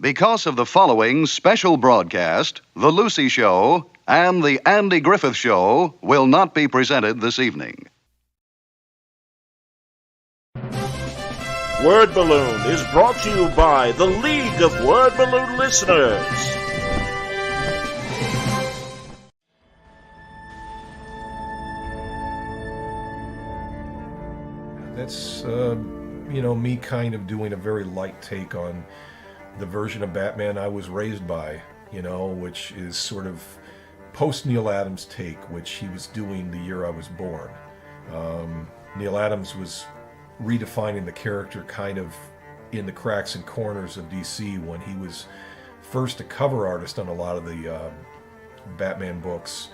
Because of the following special broadcast, The Lucy Show and The Andy Griffith Show will not be presented this evening. Word Balloon is brought to you by the League of Word Balloon Listeners. That's, me kind of doing a very light take on the version of Batman I was raised by, which is sort of post Neil Adams take, which he was doing the year I was born. Neil Adams was redefining the character kind of in the cracks and corners of DC when he was first a cover artist on a lot of the Batman books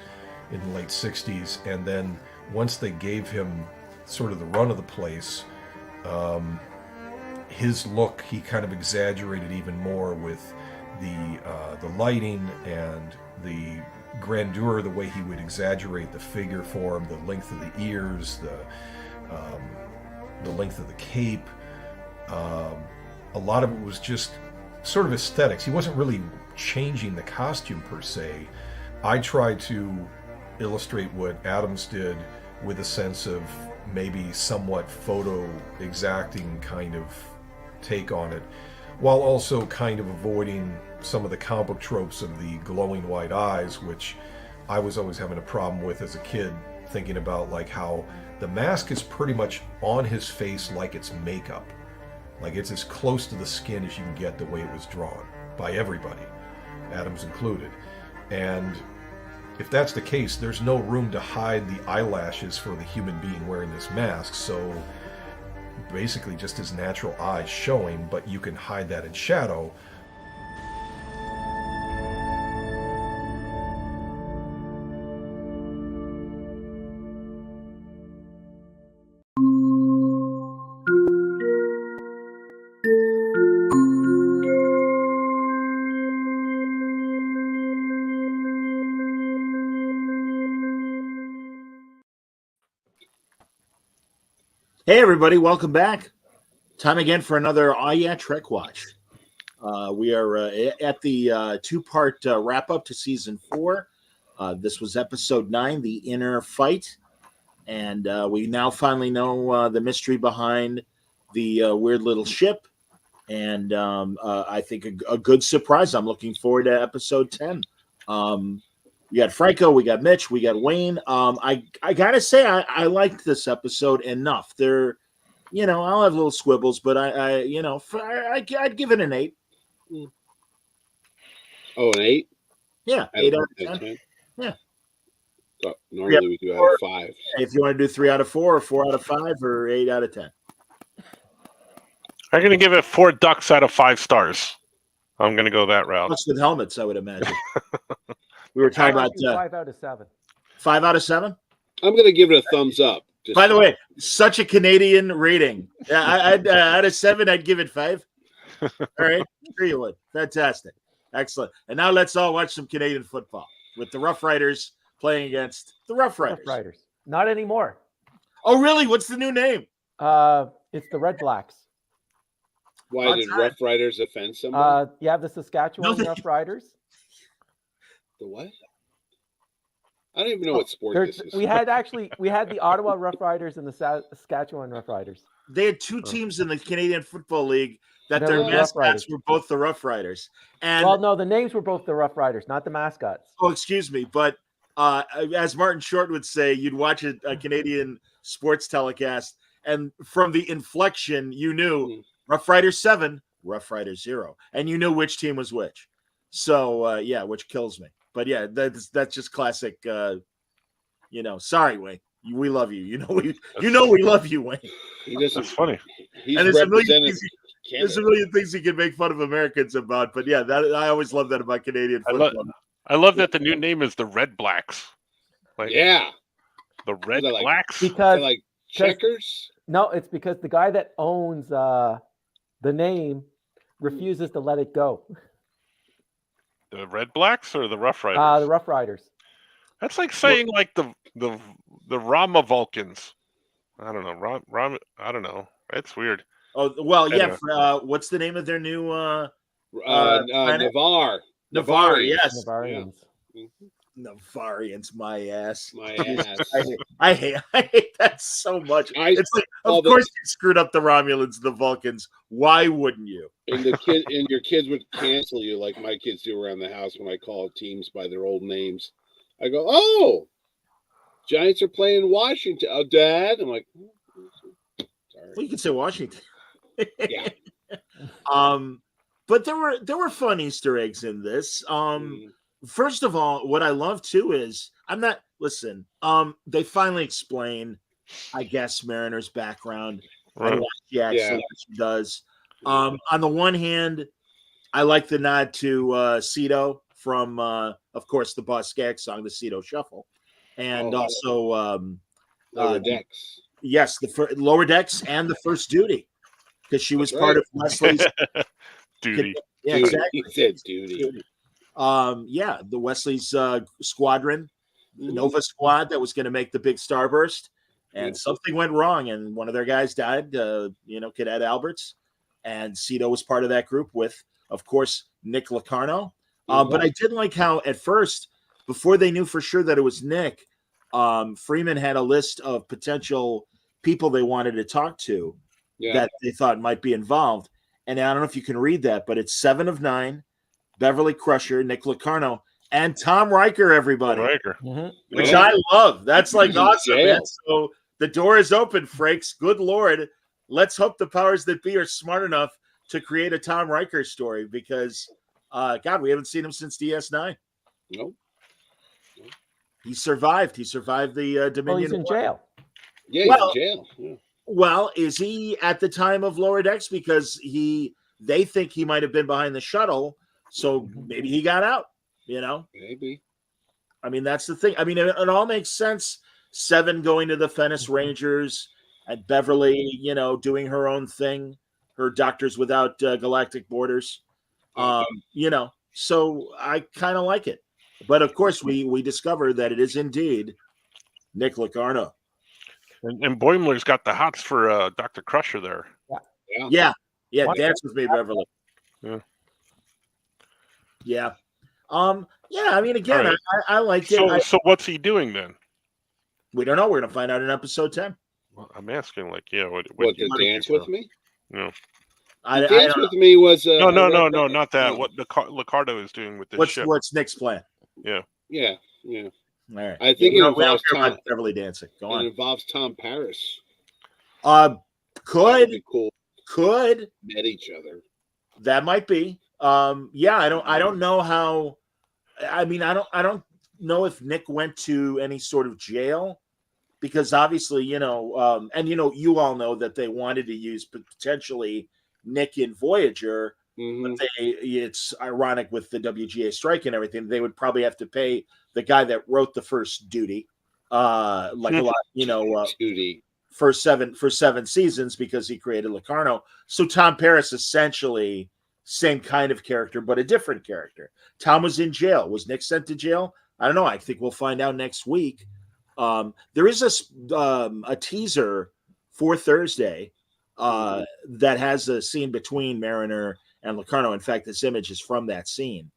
in the late 60s, and then once they gave him sort of the run of the place, his look, he kind of exaggerated even more with the lighting and the grandeur, the way he would exaggerate the figure form, the length of the ears, the length of the cape. A lot of it was just sort of aesthetics. He wasn't really changing the costume per se. I tried to illustrate what Adams did with a sense of maybe somewhat photo exacting kind of take on it, while also kind of avoiding some of the comic book tropes of the glowing white eyes, which I was always having a problem with as a kid, thinking about like how the mask is pretty much on his face like it's makeup. Like it's as close to the skin as you can get the way it was drawn by everybody, Adams included. And if that's the case, there's no room to hide the eyelashes for the human being wearing this mask. So basically just his natural eyes showing, but you can hide that in shadow. Hey, everybody, welcome back. Time again for another Trek Watch. We are at the two-part wrap-up to Season 4. This was Episode 9, The Inner Fight. And we now finally know the mystery behind the weird little ship. And I think a good surprise. I'm looking forward to Episode 10. We got Franco, we got Mitch, we got Wayne. I gotta say I liked this episode enough. I'll have little squibbles, but I'd give it an 8. Oh, an 8? Yeah, 8 out of 10. Yeah. So normally we do out of 5. If you want to do 3 out of 4, or 4 out of 5, or 8 out of 10. I'm going to give it 4 ducks out of 5 stars. I'm going to go that route. Plus with helmets, I would imagine. We were talking about 5 out of 7. 5 out of 7? I'm going to give it a thumbs up. By the way, such a Canadian rating. Yeah, I'd out of 7, I'd give it 5. All right, sure you would. Fantastic, excellent. And now let's all watch some Canadian football with the Rough Riders playing against the Rough Riders. Rough Riders. Not anymore. Oh, really? What's the new name? It's the Red Blacks. Why did Rough Riders offend someone? You have the Saskatchewan Rough Riders. The what? I don't even know what sport this is. We had the Ottawa Rough Riders and the Saskatchewan Rough Riders. They had 2 teams in the Canadian Football League that their mascots were both the Rough Riders. And no, the names were both the Rough Riders, not the mascots. Oh, excuse me, but as Martin Short would say, you'd watch a Canadian sports telecast, and from the inflection, you knew Rough Riders 7, Rough Riders 0, and you knew which team was which. So which kills me. But yeah, that's just classic. Sorry, Wayne. We love you. We love you, Wayne. That's funny. There's a million things he can make fun of Americans about. But yeah, I always love that about Canadian football. I love that the new name is the Red Blacks. The Red Blacks. Because like checkers. No, it's because the guy that owns the name refuses to let it go. The Red Blacks or the Rough Riders? The Rough Riders. That's like saying like the Rama Vulcans. I don't know. I don't know. It's weird. Oh well, yeah. What's the name of their new Navarre. Yes. Navarians. Navarians, my ass. My ass. I hate that so much. It's like, of course you screwed up the Romulans, the Vulcans. Why wouldn't you? And your kids would cancel you like my kids do around the house when I call teams by their old names. I go, "Oh, Giants are playing Washington." "Oh, Dad." I'm like, Well, "Sorry." you can say Washington. Yeah. But there were fun Easter eggs in this. First of all, what I love too is they finally explain, I guess, Mariner's background and what she actually does. On the one hand, I like the nod to Cito from, of course, the Boss Skaggs song, the Cito Shuffle, and also Lower Decks. Yes, the Lower Decks and the First Duty, because she was part of Wesley's duty. Yeah, Duty. exactly. He said duty. The Wesley's squadron, the Nova Squad, that was going to make the big starburst, and something went wrong, and one of their guys died. Cadet Alberts, and Cito was part of that group with, of course, Nick Locarno. But I did like how at first, before they knew for sure that it was Nick, Freeman had a list of potential people they wanted to talk to that they thought might be involved. And I don't know if you can read that, but it's 7 of 9, Beverly Crusher, Nick Locarno, and Tom Riker, everybody. Riker. Which I love. That's like awesome, man. So the door is open, Frakes. Good Lord. Let's hope the powers that be are smart enough to create a Tom Riker story because, God, we haven't seen him since DS9. Nope. He survived. He survived the Dominion. Oh, he's in jail. Yeah, he's in jail. Yeah. Well, is he at the time of Lower Decks? Because they think he might have been behind the shuttle, so maybe he got out, Maybe. I mean, that's the thing. I mean, it all makes sense. 7 going to the Fennis Rangers and Beverly, doing her own thing, her Doctors Without Galactic Borders, so I kind of like it. But of course, we discover that it is indeed Nick Locarno. And Boimler's got the hots for Dr. Crusher there. Yeah. Dance with me, Beverly. Yeah. I mean, again, right. I liked it. So what's he doing then? We don't know. We're gonna find out in episode 10. Well, I'm asking, what to dance with me? No. Dance with me was no, not that. What Locarno is doing with this ship? What's Nick's plan? Yeah. All right. I think it involves Tom Beverly dancing. Go on. It involves Tom Paris. Could cool. Could met each other. That might be. I don't know how. I mean, I don't know if Nick went to any sort of jail, because obviously, you all know that they wanted to use potentially Nick in Voyager. But it's ironic with the WGA strike and everything. They would probably have to pay the guy that wrote the First Duty, like a lot, Duty for 7 seasons, because he created Locarno. So Tom Paris, essentially same kind of character, but a different character. Tom was in jail. Was Nick sent to jail? I don't know. I think we'll find out next week. There is a teaser for Thursday that has a scene between Mariner and Locarno. In fact, this image is from that scene.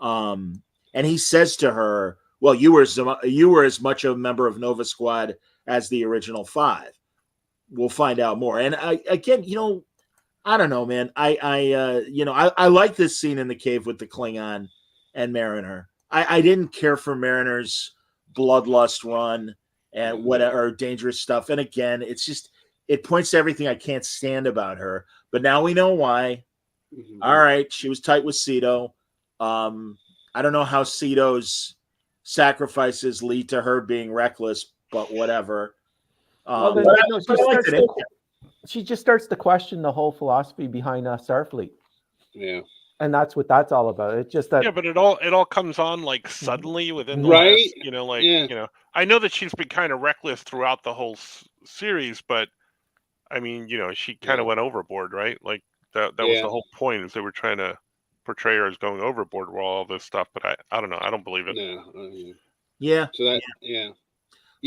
And he says to her, well, you were as much a member of Nova Squad as the original 5. We'll find out more. And I don't know, man. I like this scene in the cave with the Klingon and Mariner. I didn't care for Mariner's bloodlust run and whatever dangerous stuff. And again, it points to everything I can't stand about her. But now we know why. All right, she was tight with Cito. I don't know how Cito's sacrifices lead to her being reckless, but whatever. She just starts to question the whole philosophy behind Starfleet. Yeah. And that's what that's all about. It's just that. Yeah, but it all comes on like suddenly within the last, I know that she's been kind of reckless throughout the whole series, but I mean, she kind of went overboard, right? Like that was the whole point, is they were trying to portray her as going overboard with all this stuff, but I don't know. I don't believe it. No. Yeah. So that, You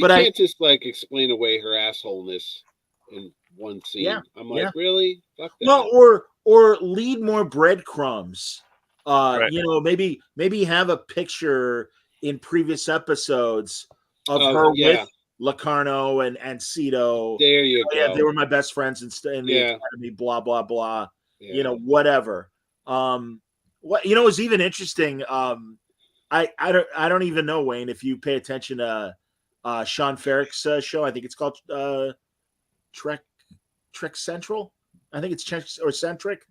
can't just explain away her assholeness in one scene. Yeah. I'm like, really? Fuck that. Well, or lead more breadcrumbs Right. You know, maybe have a picture in previous episodes of her with Locarno and Cito. There you go. Yeah, they were my best friends in the academy. Blah blah blah. Yeah. You know, whatever. What it was even interesting. I don't even know, Wayne, if you pay attention to Sean Ferrick's show. I think it's called Trek Central. I think it's Trek or Centric.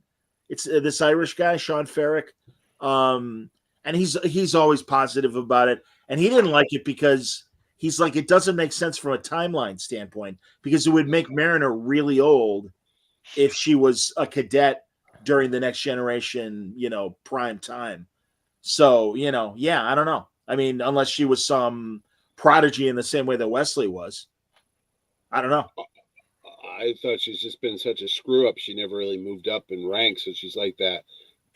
It's this Irish guy, Sean Ferrick. And he's always positive about it. And he didn't like it because he's like, it doesn't make sense from a timeline standpoint, because it would make Mariner really old if she was a cadet during the Next Generation, prime time. So, I don't know. I mean, unless she was some prodigy in the same way that Wesley was. I don't know. I thought she's just been such a screw up. She never really moved up in ranks. So she's like that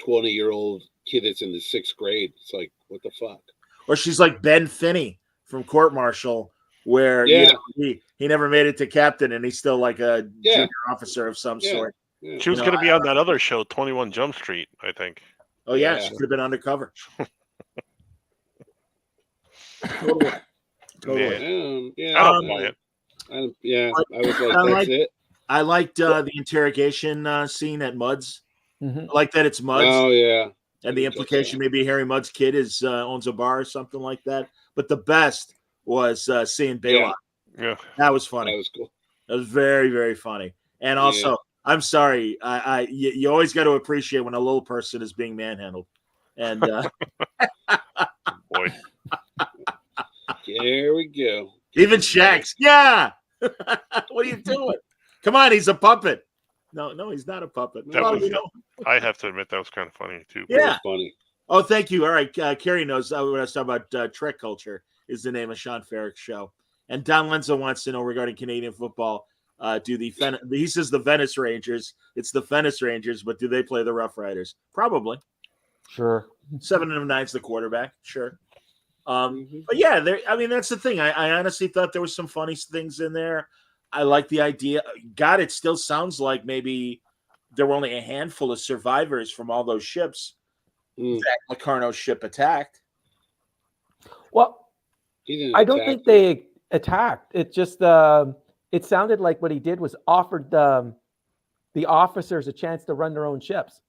20-year-old kid that's in the 6th grade. It's like, what the fuck? Or she's like Ben Finney from Court Martial, where he never made it to captain, and he's still like a junior officer of some sort. Yeah. She was going to be on that other show, 21 Jump Street, I think. Oh, yeah. She could have been undercover. Totally. Yeah. I don't buy it. I was like, that's it. I liked the interrogation scene at Mudd's. I like that it's Mudd's. Oh, yeah. And the implication maybe Harry Mudd's kid owns a bar or something like that. But the best was seeing Baylock. Yeah. That was funny. That was cool. That was very, very funny. And also, I'm sorry, you always got to appreciate when a little person is being manhandled. And boy. There we go. Even Shax. Yeah. What are you doing? Come on, he's a puppet. No, he's not a puppet. I have to admit that was kind of funny too. Yeah, that was funny. Oh, thank you. All right, Carrie knows when I was talking about Trek Culture is the name of Sean Ferrick's show. And Don Lenzo wants to know regarding Canadian football. He says the Venice Rangers. It's the Venice Rangers, but do they play the Rough Riders? Probably. Sure. 7 of 9's the quarterback. Sure. But yeah, that's the thing. I honestly thought there was some funny things in there. I like the idea. God, it still sounds like maybe there were only a handful of survivors from all those ships that Locarno's ship attacked. Well, I don't think they attacked. It just it sounded like what he did was offered the officers a chance to run their own ships,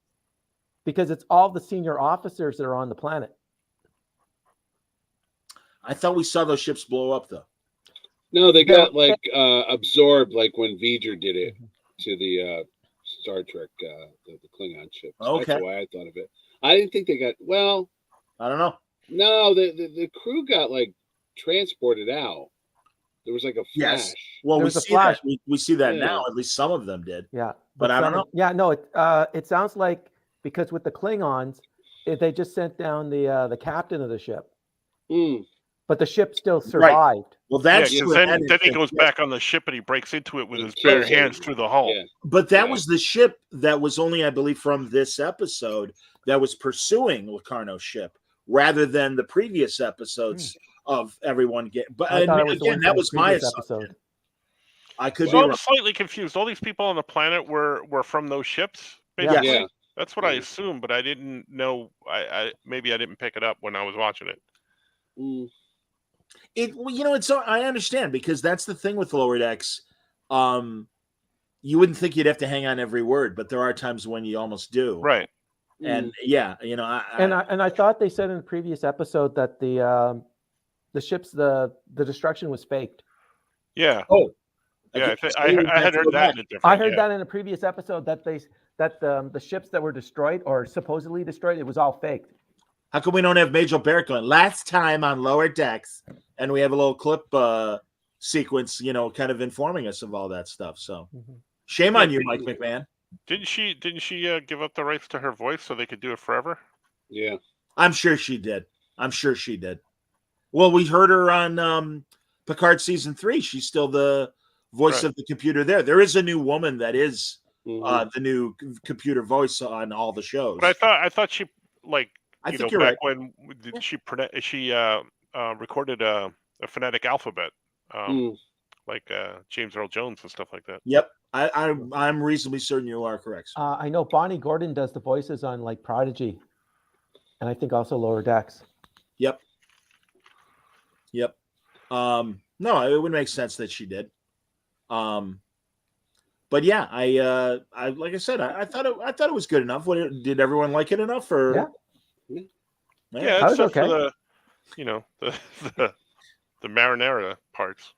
because it's all the senior officers that are on the planet. I thought we saw those ships blow up, though. No, they got absorbed, like when V'ger did it to the Star Trek, the Klingon ship. Okay, that's why I thought of it. I didn't think they got. Well, I don't know. No, the crew got like transported out. There was like a flash. Yes. Well, we see that. We see that now. At least some of them did. Yeah, but I don't know. Yeah, no. It sounds like, because with the Klingons, they just sent down the captain of the ship. But the ship still survived. Right. Well, that's then he goes back on the ship and he breaks into it with his bare hands through the hull. Yeah. But that was the ship that was only, I believe, from this episode that was pursuing Locarno's ship, rather than the previous episodes of everyone getting. But again, that was my episode. I could be wrong. I'm slightly confused. All these people on the planet were from those ships. Basically. Yeah. That's what I assumed, but I didn't know. Maybe I didn't pick it up when I was watching it. I understand, because that's the thing with Lower Decks. You wouldn't think you'd have to hang on every word, but there are times when you almost do. Right. And I thought they said in the previous episode that the ships, the destruction was faked. Yeah. Oh. Yeah, I had heard that. I heard that in a previous episode that the ships that were destroyed or supposedly destroyed, it was all faked. How come we don't have Major Barrett going last time on Lower Decks, and we have a little clip sequence, kind of informing us of all that stuff? So shame on you, Mike McMahon. Didn't she give up the rights to her voice so they could do it forever? Yeah, I'm sure she did. Well, we heard her on Picard season 3. She's still the voice of the computer there. There is a new woman that is the new computer voice on all the shows. But I thought she I think you're back right. when she recorded a phonetic alphabet, like James Earl Jones and stuff like that. Yep, I'm reasonably certain you are correct. I know Bonnie Gordon does the voices on like Prodigy. And I think also Lower Decks. Yep. No, it would make sense that she did. But yeah, I like I said, I thought it was good enough. Did everyone like it enough? Or yeah, except for the, the marinara parts.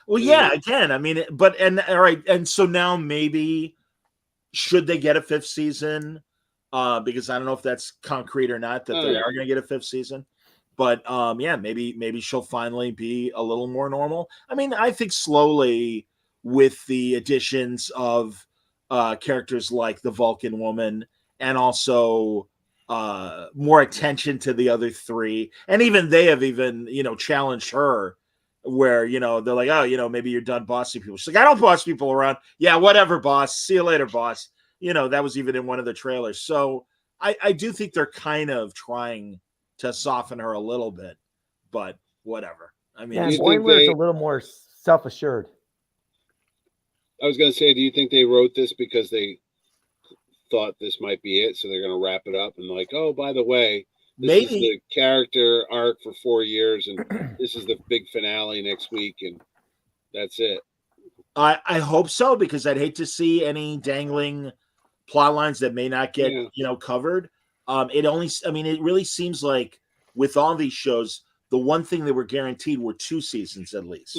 Well, yeah, again, I mean, all right, and so now maybe should they get a 5th season? Because I don't know if that's concrete or not that they are going to get a 5th season. But yeah, maybe she'll finally be a little more normal. I mean, I think slowly with the additions of characters like the Vulcan woman and also more attention to the other 3, and even they have challenged her where they're like, oh, maybe you're done bossing people. She's like, I don't boss people around. Yeah, whatever, boss. See you later, boss. That was even in one of the trailers. So I do think they're kind of trying to soften her a little bit, but whatever. I mean, Boimler's a little more self-assured. I was going to say, do you think they wrote this because they thought this might be it, so they're going to wrap it up and like, oh, by the way, this is the character arc for 4 years, and this is the big finale next week, and that's it. I hope so, because I'd hate to see any dangling plot lines that may not get covered. It really seems like with all these shows, the one thing that were guaranteed were 2 seasons at least,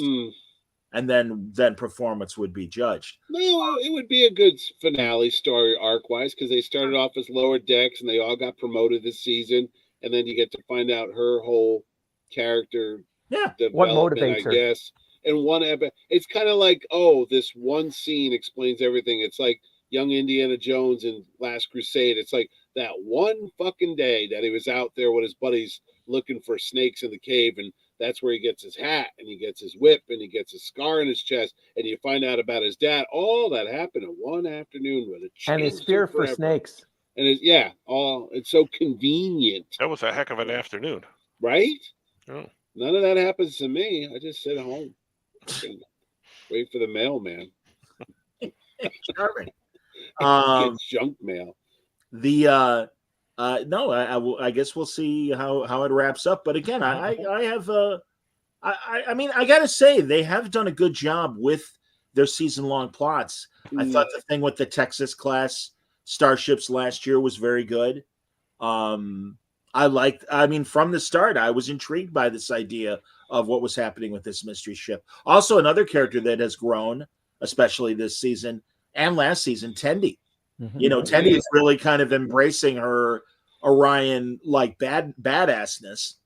and then performance would be judged. No, it would be a good finale story arc wise, because they started off as Lower Decks and they all got promoted this season, and then you get to find out her whole character development, what motivates her, I guess. And it's kind of like, oh, this one scene explains everything. It's like young Indiana Jones in Last Crusade. It's like that one fucking day that he was out there with his buddies looking for snakes in the cave, and that's where he gets his hat and he gets his whip and he gets a scar in his chest, and you find out about his dad. All that happened in one afternoon with it, and his fear for snakes. And it's so convenient. That was a heck of an afternoon, right? Oh. None of that happens to me. I just sit home and wait for the mailman. Charming. Get junk mail. I guess we'll see how it wraps up. But again, I gotta say they have done a good job with their season-long plots. I thought the thing with the Texas class starships last year was very good. From the start, I was intrigued by this idea of what was happening with this mystery ship. Also, another character that has grown, especially this season and last season, Tendi. Tendi is really kind of embracing her Orion badassness,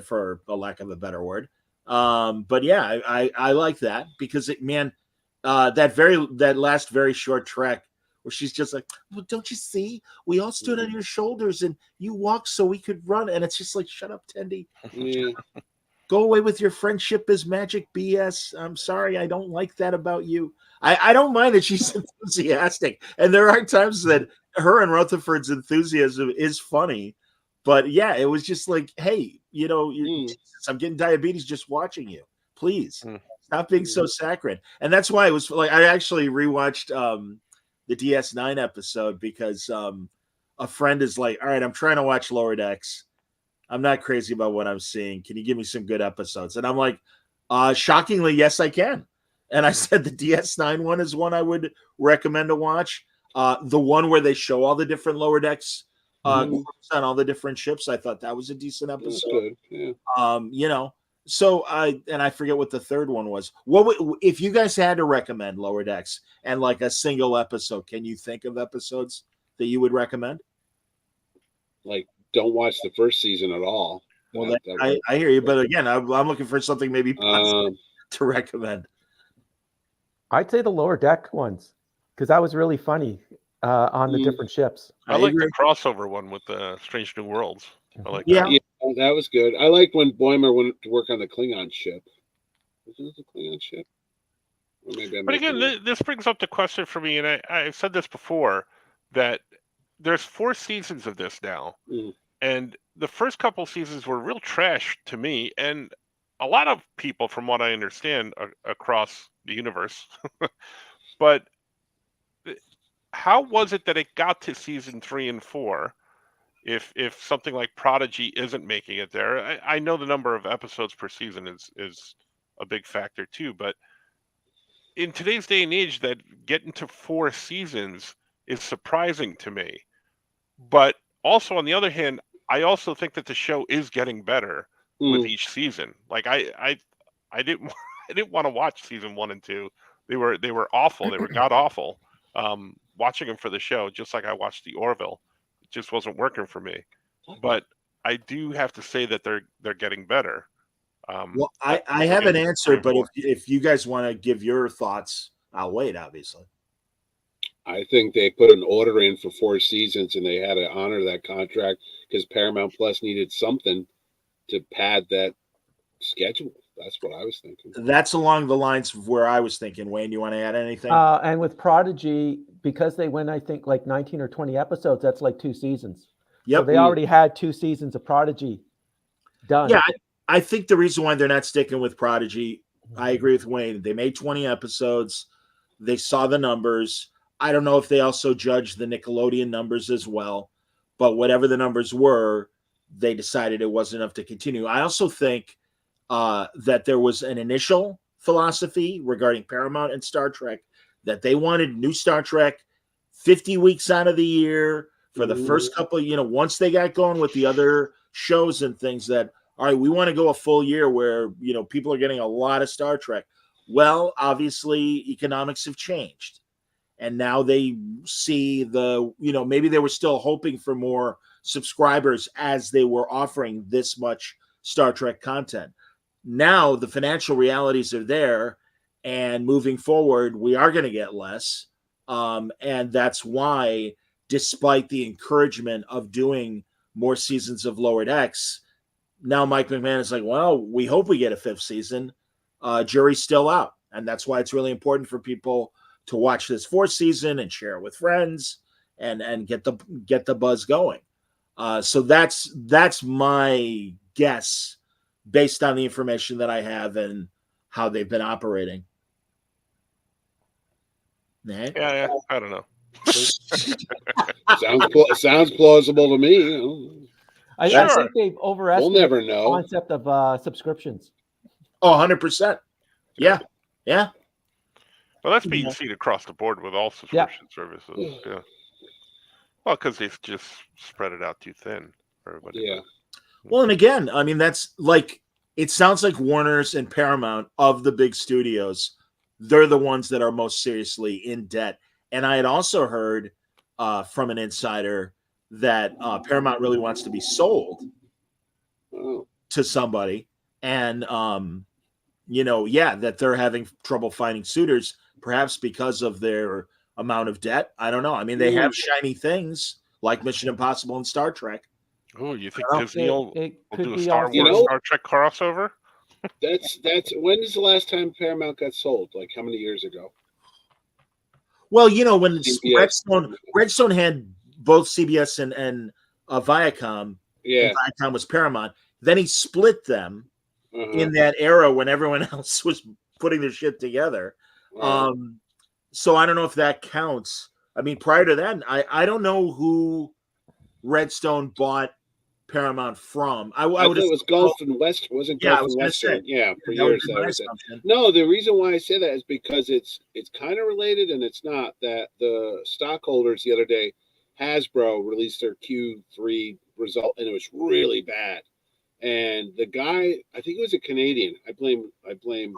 for a lack of a better word. But yeah, I like that because that last very short trek where she's just like, well, don't you see? We all stood on your shoulders and you walked so we could run. And it's just like, shut up, Tendi. Go away with your friendship is magic BS. I'm sorry, I don't like that about you. I don't mind that she's enthusiastic. And there are times that her and Rutherford's enthusiasm is funny. But yeah, it was just like, hey, I'm getting diabetes just watching you. Please stop being so saccharine. And that's why it was like, I actually rewatched the DS9 episode because a friend is like, all right, I'm trying to watch Lower Decks. I'm not crazy about what I'm seeing. Can you give me some good episodes? And I'm like, shockingly, yes, I can. And I said the DS9 one is one I would recommend to watch. The one where they show all the different Lower Decks on all the different ships. I thought that was a decent episode. That's good. Yeah. So I forget what the third one was. If you guys had to recommend Lower Decks and like a single episode, can you think of episodes that you would recommend? Like, don't watch the first season at all. Well, I hear you, but again, I'm looking for something maybe to recommend. I'd say the Lower Deck ones because that was really funny on the different ships. I like the crossover one with the Strange New Worlds. I like that. Yeah, that was good. I like when Boimler went to work on the Klingon ship. Was it the Klingon ship? Or maybe but again, this brings up the question for me, and I've said this before, that there's 4 seasons of this now. And the first couple seasons were real trash to me, and a lot of people, from what I understand, across the universe. But how was it that it got to season 3 and 4, if something like Prodigy isn't making it there. I know the number of episodes per season is a big factor too, but in today's day and age, that getting to 4 seasons is surprising to me. But also, on the other hand, I also think that the show is getting better with each season. Like I didn't I didn't want to watch season 1 and 2. They were awful. They were god awful. Watching them for the show, just like I watched the Orville, it just wasn't working for me. But I do have to say that they're getting better. Well, I have an answer, but if you guys want to give your thoughts, I'll wait, obviously. I think they put an order in for 4 seasons, and they had to honor that contract because Paramount Plus needed something to pad that schedule. That's what I was thinking. That's along the lines of where I was thinking. Wayne, you want to add anything? And with Prodigy, because they went, I think, like 19 or 20 episodes, that's like 2 seasons. Yep. So they already had 2 seasons of Prodigy done. Yeah, I think the reason why they're not sticking with Prodigy, I agree with Wayne. They made 20 episodes. They saw the numbers. I don't know if they also judged the Nickelodeon numbers as well, but whatever the numbers were, they decided it wasn't enough to continue. I also think that there was an initial philosophy regarding Paramount and Star Trek that they wanted new Star Trek 50 weeks out of the year for the first couple, once they got going with the other shows and things that, all right, we want to go a full year where, people are getting a lot of Star Trek. Well, obviously economics have changed. And now they see maybe they were still hoping for more subscribers as they were offering this much Star Trek content. Now the financial realities are there, and moving forward, we are going to get less. And that's why, despite the encouragement of doing more seasons of Lower Decks, now Mike McMahon is like, well, we hope we get a 5th season. Jury's still out. And that's why it's really important for people to watch this 4th season and share it with friends and get the buzz going. So that's my guess based on the information that I have and how they've been operating. Yeah, I don't know. Sounds plausible to me. I think they've overestimated the concept of subscriptions. Oh, 100%. Yeah. Well, that's being seen across the board with all subscription services. Yeah. Well, because they've just spread it out too thin for everybody. Yeah. Well, and again, I mean, that's like, it sounds like Warner's and Paramount, of the big studios, they're the ones that are most seriously in debt. And I had also heard from an insider that Paramount really wants to be sold to somebody. And, that they're having trouble finding suitors, perhaps because of their amount of debt. I don't know. I mean, they have shiny things like Mission Impossible and Star Trek. Oh, you think Disney will do a Star Wars, Star Trek crossover? That's when is the last time Paramount got sold? Like how many years ago? Well, when Redstone had both CBS and Viacom. Yeah, and Viacom was Paramount. Then he split them in that era when everyone else was putting their shit together. So I don't know if that counts. I mean, prior to that, I don't know who Redstone bought Paramount from. I would it was Gulf and West. Wasn't Gulf and Western? Yeah, for years that was it. No, the reason why I say that is because it's kind of related and it's not. That the stockholders the other day, Hasbro released their Q3 result and it was really bad. And the guy, I think he was a Canadian. I blame Wayne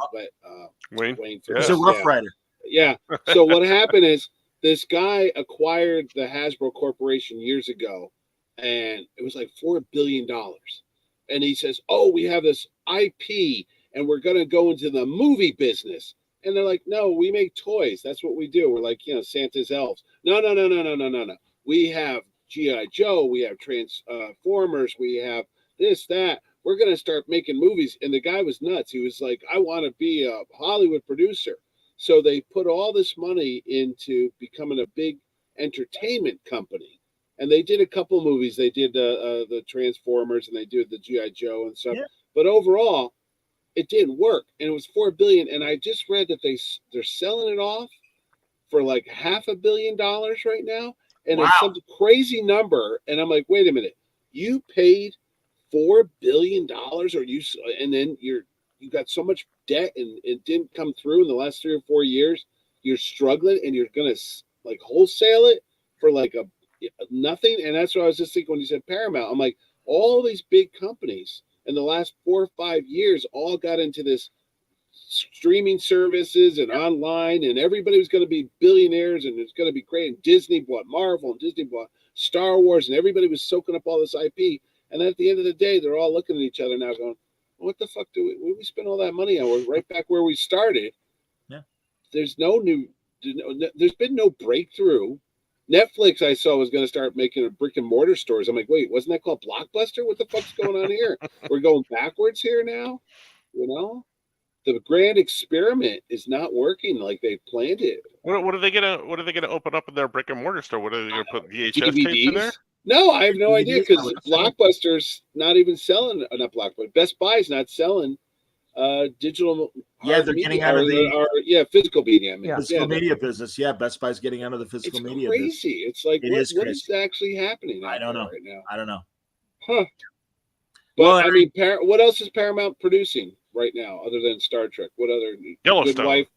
for He's a Rough Rider. Yeah. So what happened is this guy acquired the Hasbro Corporation years ago, and it was like $4 billion. And he says, "Oh, we have this IP, and we're going to go into the movie business." And they're like, "No, we make toys. That's what we do. We're like, Santa's elves." No. We have G.I. Joe. We have Transformers. We have this, that. We're going to start making movies. And the guy was nuts. He was like, "I want to be a Hollywood producer." So they put all this money into becoming a big entertainment company. And they did a couple movies. They did the Transformers and they did the G.I. Joe and stuff. Yeah. But overall, it didn't work. And it was $4 billion. And I just read that they're selling it off for like $500 million right now. and it's some crazy number. And I'm like, wait a minute, you paid $4 billion, and then you got so much debt, and it didn't come through in the last 3 or 4 years. You're struggling, and you're gonna like wholesale it for like a nothing. And that's what I was just thinking when you said Paramount. I'm like, all these big companies in the last 4 or 5 years all got into this streaming services and online, and everybody was going to be billionaires, and it's going to be great. And Disney bought Marvel, and Disney bought Star Wars, and everybody was soaking up all this IP. And at the end of the day, they're all looking at each other now, going, "What the fuck do we spend all that money on? We're right back where we started." Yeah. There's been no breakthrough. Netflix, I saw, was going to start making brick and mortar stores. I'm like, wait, wasn't that called Blockbuster? What the fuck's going on here? We're going backwards here now, The grand experiment is not working like they planned it. What are they gonna open up in their brick and mortar store? What are they gonna put VHS tapes in there? No, I have no idea, because Blockbuster's not even selling enough. Blockbuster. Best Buy's not selling digital. Yeah, they're getting out of the physical media. Physical media business. Yeah, Best Buy's getting out of the physical media business. It's crazy. It's like, what is actually happening? I don't know right now. I don't know. Huh. But I mean, what else is Paramount producing right now other than Star Trek? What other Yellowstone? Good Wife?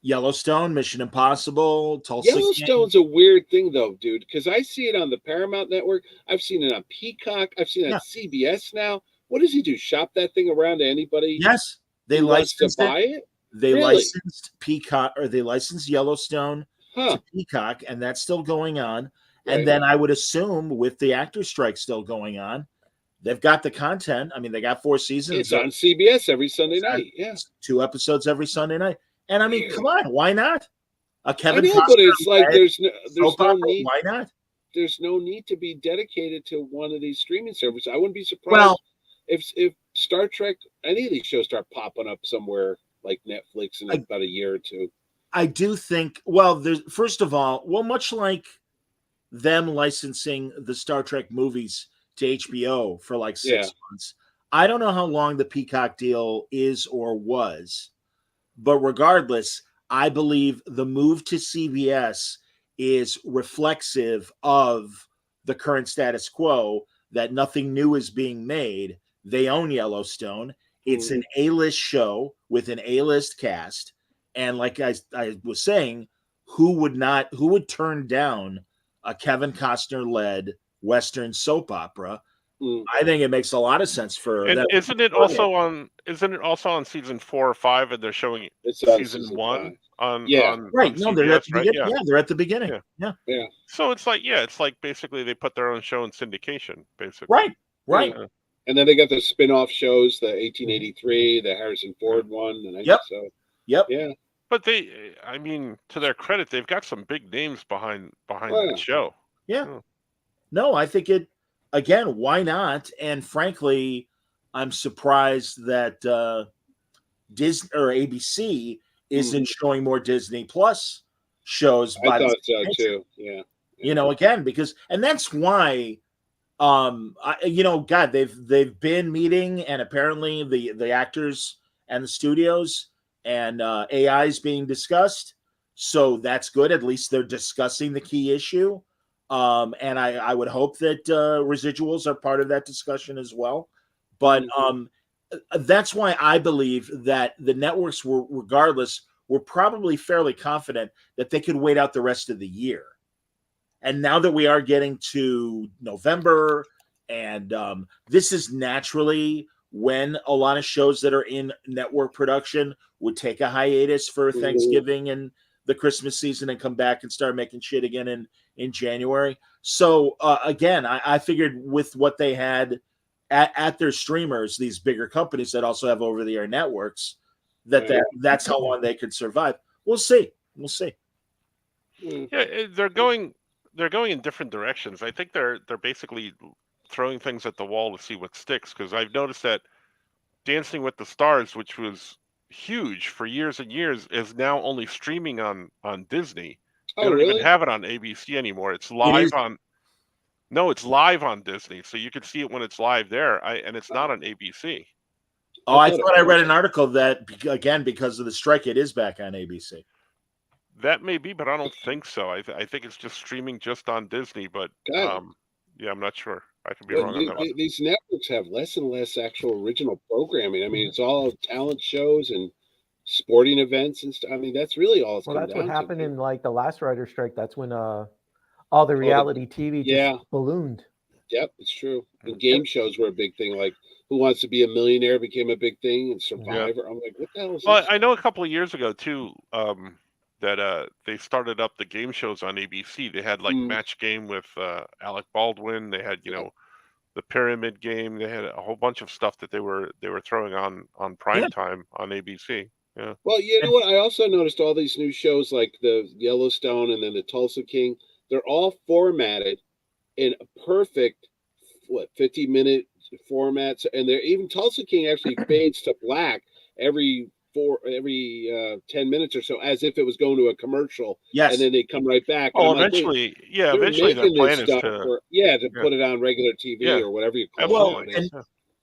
Yellowstone, Mission Impossible, Tulsa. Yellowstone's a weird thing, though, dude, because I see it on the Paramount Network. I've seen it on Peacock. I've seen it on CBS now. What does he do? Shop that thing around to anybody? Yes, they licensed to buy it. They licensed Peacock, or they licensed Yellowstone to Peacock, and that's still going on. Right. And then I would assume, with the actor strike still going on, they've got the content. I mean, they got 4 seasons. It's on CBS every Sunday night. Yeah, 2 episodes every Sunday night. And I mean, come on, why not? Kevin Costner, but it's like there's no need. Why not? There's no need to be dedicated to one of these streaming services. I wouldn't be surprised if Star Trek, any of these shows start popping up somewhere like Netflix in about a year or 2. I do think. Well, there's first of all, much like them licensing the Star Trek movies to HBO for like 6 months. I don't know how long the Peacock deal is or was. But regardless, I believe the move to CBS is reflexive of the current status quo, that nothing new is being made. They own Yellowstone. It's an A-list show with an A-list cast. And like I was saying, who would turn down a Kevin Costner-led Western soap opera? I think it makes a lot of sense for. And isn't it also on season 4 or 5, and they're showing season 1 on? Right. On no, CBS, they're at the right? beginning. Yeah, they're at the beginning. Yeah. So it's like basically they put their own show in syndication, basically. Right. Yeah. And then they got the spin-off shows, the 1883, the Harrison Ford one, and Yep. Yeah. But I mean, to their credit, they've got some big names behind that show. Yeah. No, I think it. Again, why not? And frankly, I'm surprised that Disney or ABC isn't showing more Disney Plus shows. I thought so too. Yeah. Again, because, and that's why, God, they've been meeting, and apparently the actors and the studios and AI is being discussed. So that's good. At least they're discussing the key issue. And I would hope that residuals are part of that discussion as well. But that's why I believe that the networks were probably fairly confident that they could wait out the rest of the year. And now that we are getting to November, and this is naturally when a lot of shows that are in network production would take a hiatus for Thanksgiving and the Christmas season and come back and start making shit again in January. So again, I figured with what they had at their streamers, these bigger companies that also have over-the-air networks, that's how long they could survive. We'll see. Yeah, they're going in different directions. I think they're basically throwing things at the wall to see what sticks, because I've noticed that Dancing with the Stars, which was huge for years and years, is now only streaming on Disney. They don't even have it on ABC anymore. It's live it's live on Disney, so you can see it when it's live there. And it's not on ABC. I thought I read an article that, again, because of the strike, it is back on ABC. That may be, but I don't think so. I think it's just streaming just on Disney. But yeah, I'm not sure. I could be wrong on that one. These networks have less and less actual original programming. I mean, it's all talent shows and sporting events and stuff. I mean, that's really all it's come down to. Well, that's what happened in like the last writer's strike. That's when all the reality TV just ballooned. Yep, it's true. And game shows were a big thing. Like Who Wants to Be a Millionaire became a big thing, and Survivor. I'm like, what the hell is this? I know a couple of years ago too. That they started up the game shows on ABC. They had like Match Game with Alec Baldwin. They had the Pyramid Game. They had a whole bunch of stuff that they were throwing on prime time on ABC. Yeah. Well, you know what? I also noticed all these new shows like the Yellowstone and then the Tulsa King. They're all formatted in a perfect 50-minute formats, and they're even Tulsa King actually fades to black every 10 minutes or so, as if it was going to a commercial. Yes. And then they come right back. Oh, eventually, eventually the plan is to put it on regular TV or whatever you call it.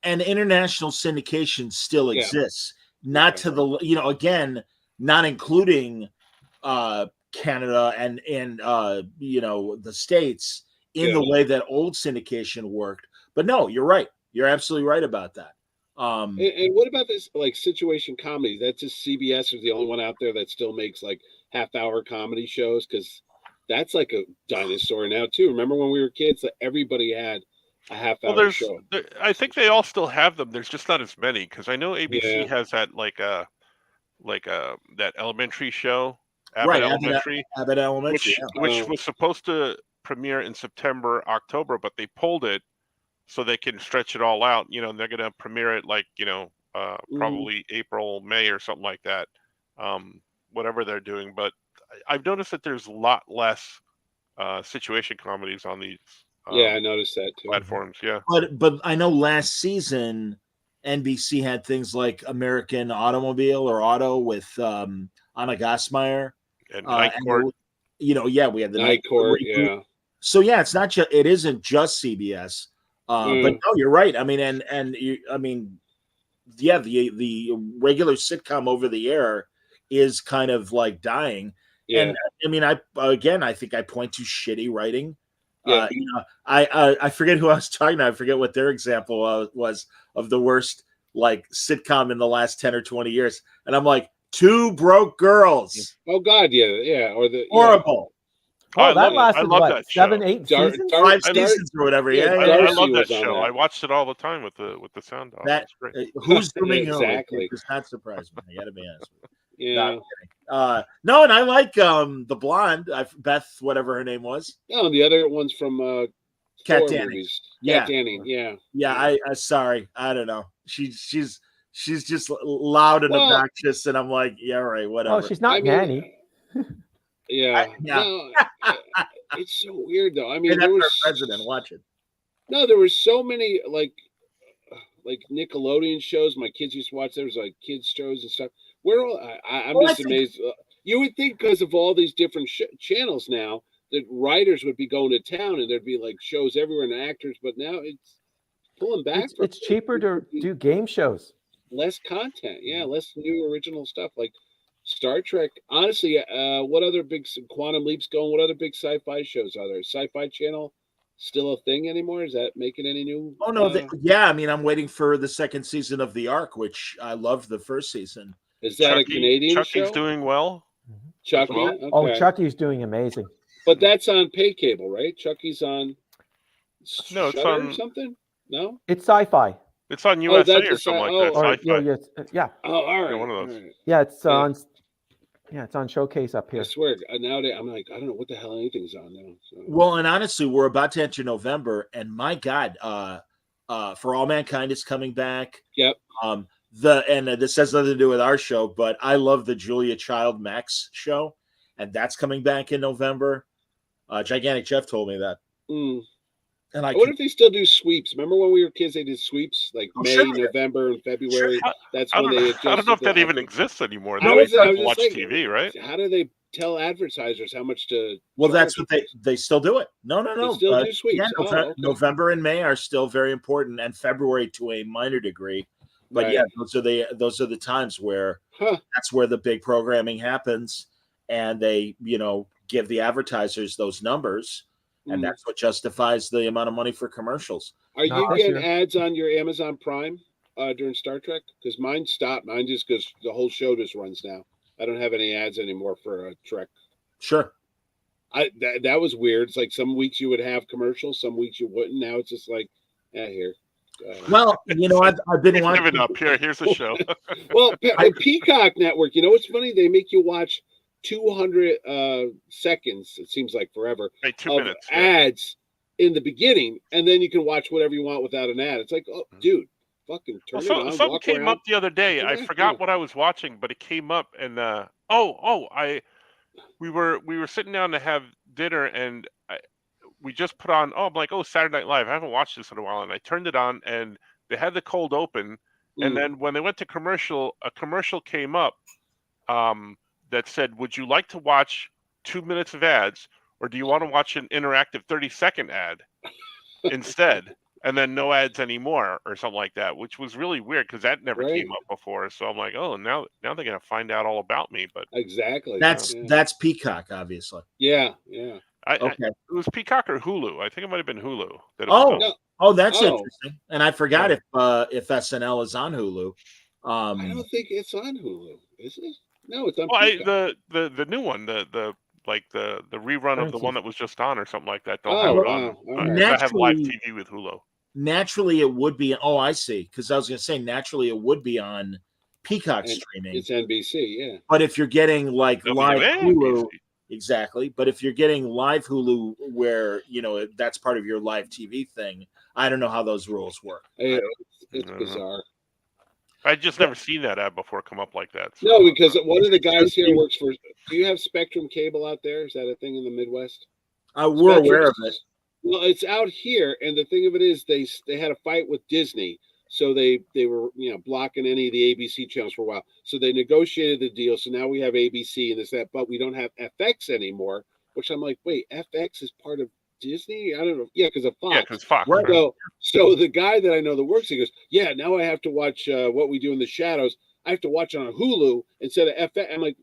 And international syndication still exists. Not to the, again, not including Canada and the States in the way that old syndication worked. But no, you're right. You're absolutely right about that. And what about this like situation comedy? That's just CBS is the only one out there that still makes like half-hour comedy shows, because that's like a dinosaur now too. Remember when we were kids that everybody had a half-hour show? I think they all still have them. There's just not as many, because I know ABC has that that elementary show, Abbott Elementary, which was supposed to premiere in September, October, but they pulled it so they can stretch it all out. They're going to premiere it like, probably April, May or something like that, whatever they're doing. But I've noticed that there's a lot less situation comedies on these I noticed that too. Platforms, yeah. But I know last season, NBC had things like American Automobile or Auto with Anna Gassmeyer. And Night Court. We had the Night Court, So, it's not just, it isn't just CBS. But no, you're right. I mean, the regular sitcom over the air is kind of like dying. Yeah. And I mean, I think I point to shitty writing. Yeah. I forget who I was talking to. I forget what their example was of the worst like sitcom in the last 10 or 20 years. And I'm like, Two Broke Girls. Oh God, yeah. Or the horrible. Oh, that lasted what, 7, 8 seasons? 5 seasons or whatever. I love that show. I watched it all the time with the sound off. That's great. Who's doing exactly? It does not surprise me. I got to be honest with you. Yeah. No, and I like the blonde, Beth, whatever her name was. No, the other one's from Kat Danning. Kat Danning. Yeah. I sorry. I don't know. She's just loud and obnoxious, and I'm like, yeah, right, whatever. Oh, she's not Nanny. Yeah. No, it's so weird though. I mean, there was president. Watch it. No, there were so many like Nickelodeon shows. My kids used to watch. There was like kids shows and stuff. I'm just amazed. You would think because of all these different channels now that writers would be going to town and there'd be like shows everywhere and actors, but now it's pulling back. It's cheaper to do game shows. Less content, less new original stuff like Star Trek. Honestly, what other big Quantum Leap's going? What other big sci-fi shows are there? Sci-Fi Channel still a thing anymore? Is that making any new? Oh no, I mean, I'm waiting for the second season of The Ark, which I loved the first season. Is that a Canadian show? Chucky's doing well. Chucky. Okay. Oh, Chucky's doing amazing. But that's on pay cable, right? Chucky's on. No, it's on something. No, it's Sci-Fi. It's on USA or something like that. Sci-Fi. Yeah. Oh, all right. One of those. Right. Yeah, it's on. Yeah, it's on Showcase up here. I swear, nowadays I'm like, I don't know what the hell anything's on now. So. Well, and honestly, we're about to enter November, and my God, For All Mankind is coming back. Yep. This has nothing to do with our show, but I love the Julia Child Max show, and that's coming back in November. Gigantic Jeff told me that. And I wonder if they still do sweeps. Remember when we were kids, they did sweeps like May, November, and February. Sure. That's when they adjusted. I don't know if that even exists anymore. They always watch TV, right? How do they tell advertisers how much to? Well, that's what they still do it. No. They still do sweeps. Yeah, okay. November and May are still very important, and February to a minor degree. But those are the times where that's where the big programming happens. and they, give the advertisers those numbers, and that's what justifies the amount of money for commercials. Are you getting ads on your Amazon Prime during Star Trek? Because mine stopped. Mine just because the whole show just runs now. I don't have any ads anymore for Trek. Sure. That was weird. It's like some weeks you would have commercials, some weeks you wouldn't. Now it's just like, here. Well, I've been watching. Giving up. Here's the show. Well, Peacock Network. You know what's funny? They make you watch 200 seconds. It seems like forever. Right, 2 minutes. Ads in the beginning, and then you can watch whatever you want without an ad. It's like, oh, dude, fucking turn it on. Something came up the other day. I forgot what I was watching, but it came up, and we were sitting down to have dinner, and we just put on. I'm like, Saturday Night Live. I haven't watched this in a while, and I turned it on, and they had the cold open, and then when they went to commercial, a commercial came up that said, "Would you like to watch 2 minutes of ads, or do you want to watch an interactive 30-second ad instead?" And then no ads anymore, or something like that, which was really weird because that never came up before. So I'm like, now they're gonna find out all about me. But exactly, that's Peacock, obviously. Yeah. Okay. It was Peacock or Hulu. I think it might have been Hulu. That's interesting. And I forgot if SNL is on Hulu. I don't think it's on Hulu, is it? No, it's on. The new one, the rerun of the one that was just on or something like that. Don't have it on. I have live TV with Hulu. Naturally, it would be. Oh, I see. Because I was going to say naturally it would be on Peacock streaming. It's NBC, yeah. But if you're getting live Hulu, exactly. But if you're getting live Hulu, where that's part of your live TV thing, I don't know how those rules work. It's bizarre. I just never seen that ad before come up like that. So. No, because one of the guys here works for. Do you have Spectrum Cable out there? Is that a thing in the Midwest? We're aware of it. Well, it's out here, and the thing of it is, they had a fight with Disney, so they were blocking any of the ABC channels for a while. So they negotiated the deal. So now we have ABC and that, but we don't have FX anymore. Which I'm like, wait, FX is part of Disney? I don't know. Yeah, because of Fox. Yeah, because Fox. Right. So the guy that I know that works, he goes, yeah, now I have to watch What We Do in the Shadows. I have to watch it on Hulu instead of FX. I'm like,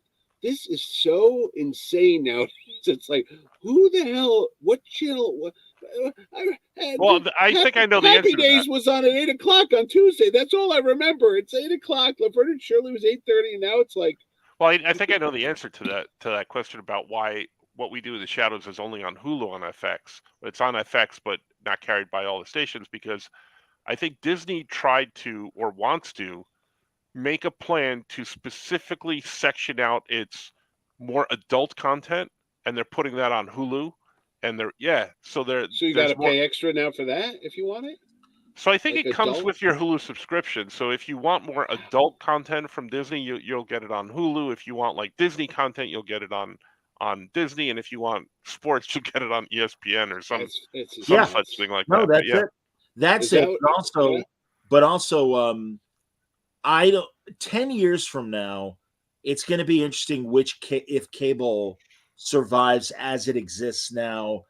this is so insane now. It's like, who the hell? What channel? What? I think I know the answer. Happy Days was on at 8:00 on Tuesday. That's all I remember. It's 8:00. Laverne and Shirley was 8:30, and now it's like. Well, I think I know the answer to that question about why What We Do in the Shadows is only on Hulu on FX. It's on FX, but not carried by all the stations, because I think Disney tried to, or wants to, make a plan to specifically section out its more adult content, and they're putting that on Hulu. And so you got to pay extra now for that if you want it. So I think it comes with your Hulu subscription. So if you want more adult content from Disney, you'll get it on Hulu. If you want like Disney content, you'll get it on Disney. And if you want sports, you'll get it on ESPN or some such thing like that. No, that's it. That's it. But also, 10 years from now, it's going to be interesting if cable survives as it exists now.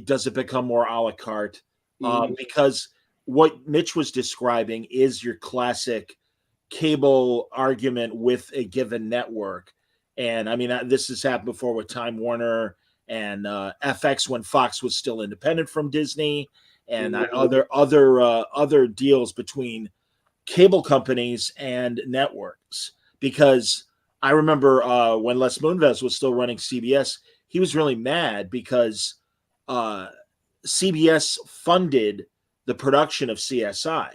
Does it become more a la carte? Because what Mitch was describing is your classic cable argument with a given network. And I mean, this has happened before with Time Warner and FX when Fox was still independent from Disney, and other deals between cable companies and networks. Because I remember when Les Moonves was still running CBS, he was really mad because CBS funded the production of CSI,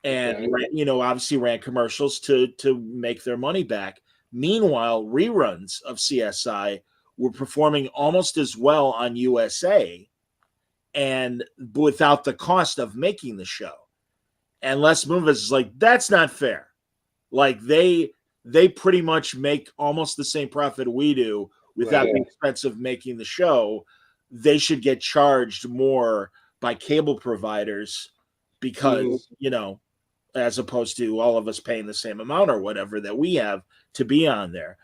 and obviously ran commercials to make their money back. Meanwhile, reruns of CSI were performing almost as well on USA, and without the cost of making the show. And Les Moonves is like, that's not fair. Like they pretty much make almost the same profit we do without the expense of making the show. They should get charged more by cable providers because, as opposed to all of us paying the same amount or whatever that we have to be on there.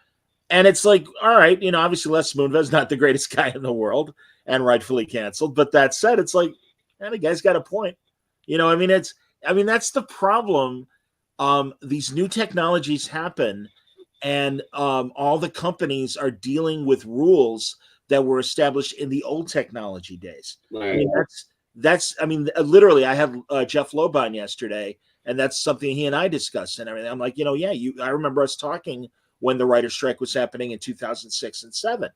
And it's like, all right, obviously Les Moonves is not the greatest guy in the world and rightfully canceled. But that said, it's like, the guy's got a point. That's the problem. These new technologies happen, and all the companies are dealing with rules that were established in the old technology days. Right. I mean, literally, I had Jeff Loeb on yesterday, and that's something he and I discussed and everything. I'm like, I remember us talking when the writer's strike was happening in 2006 and 7.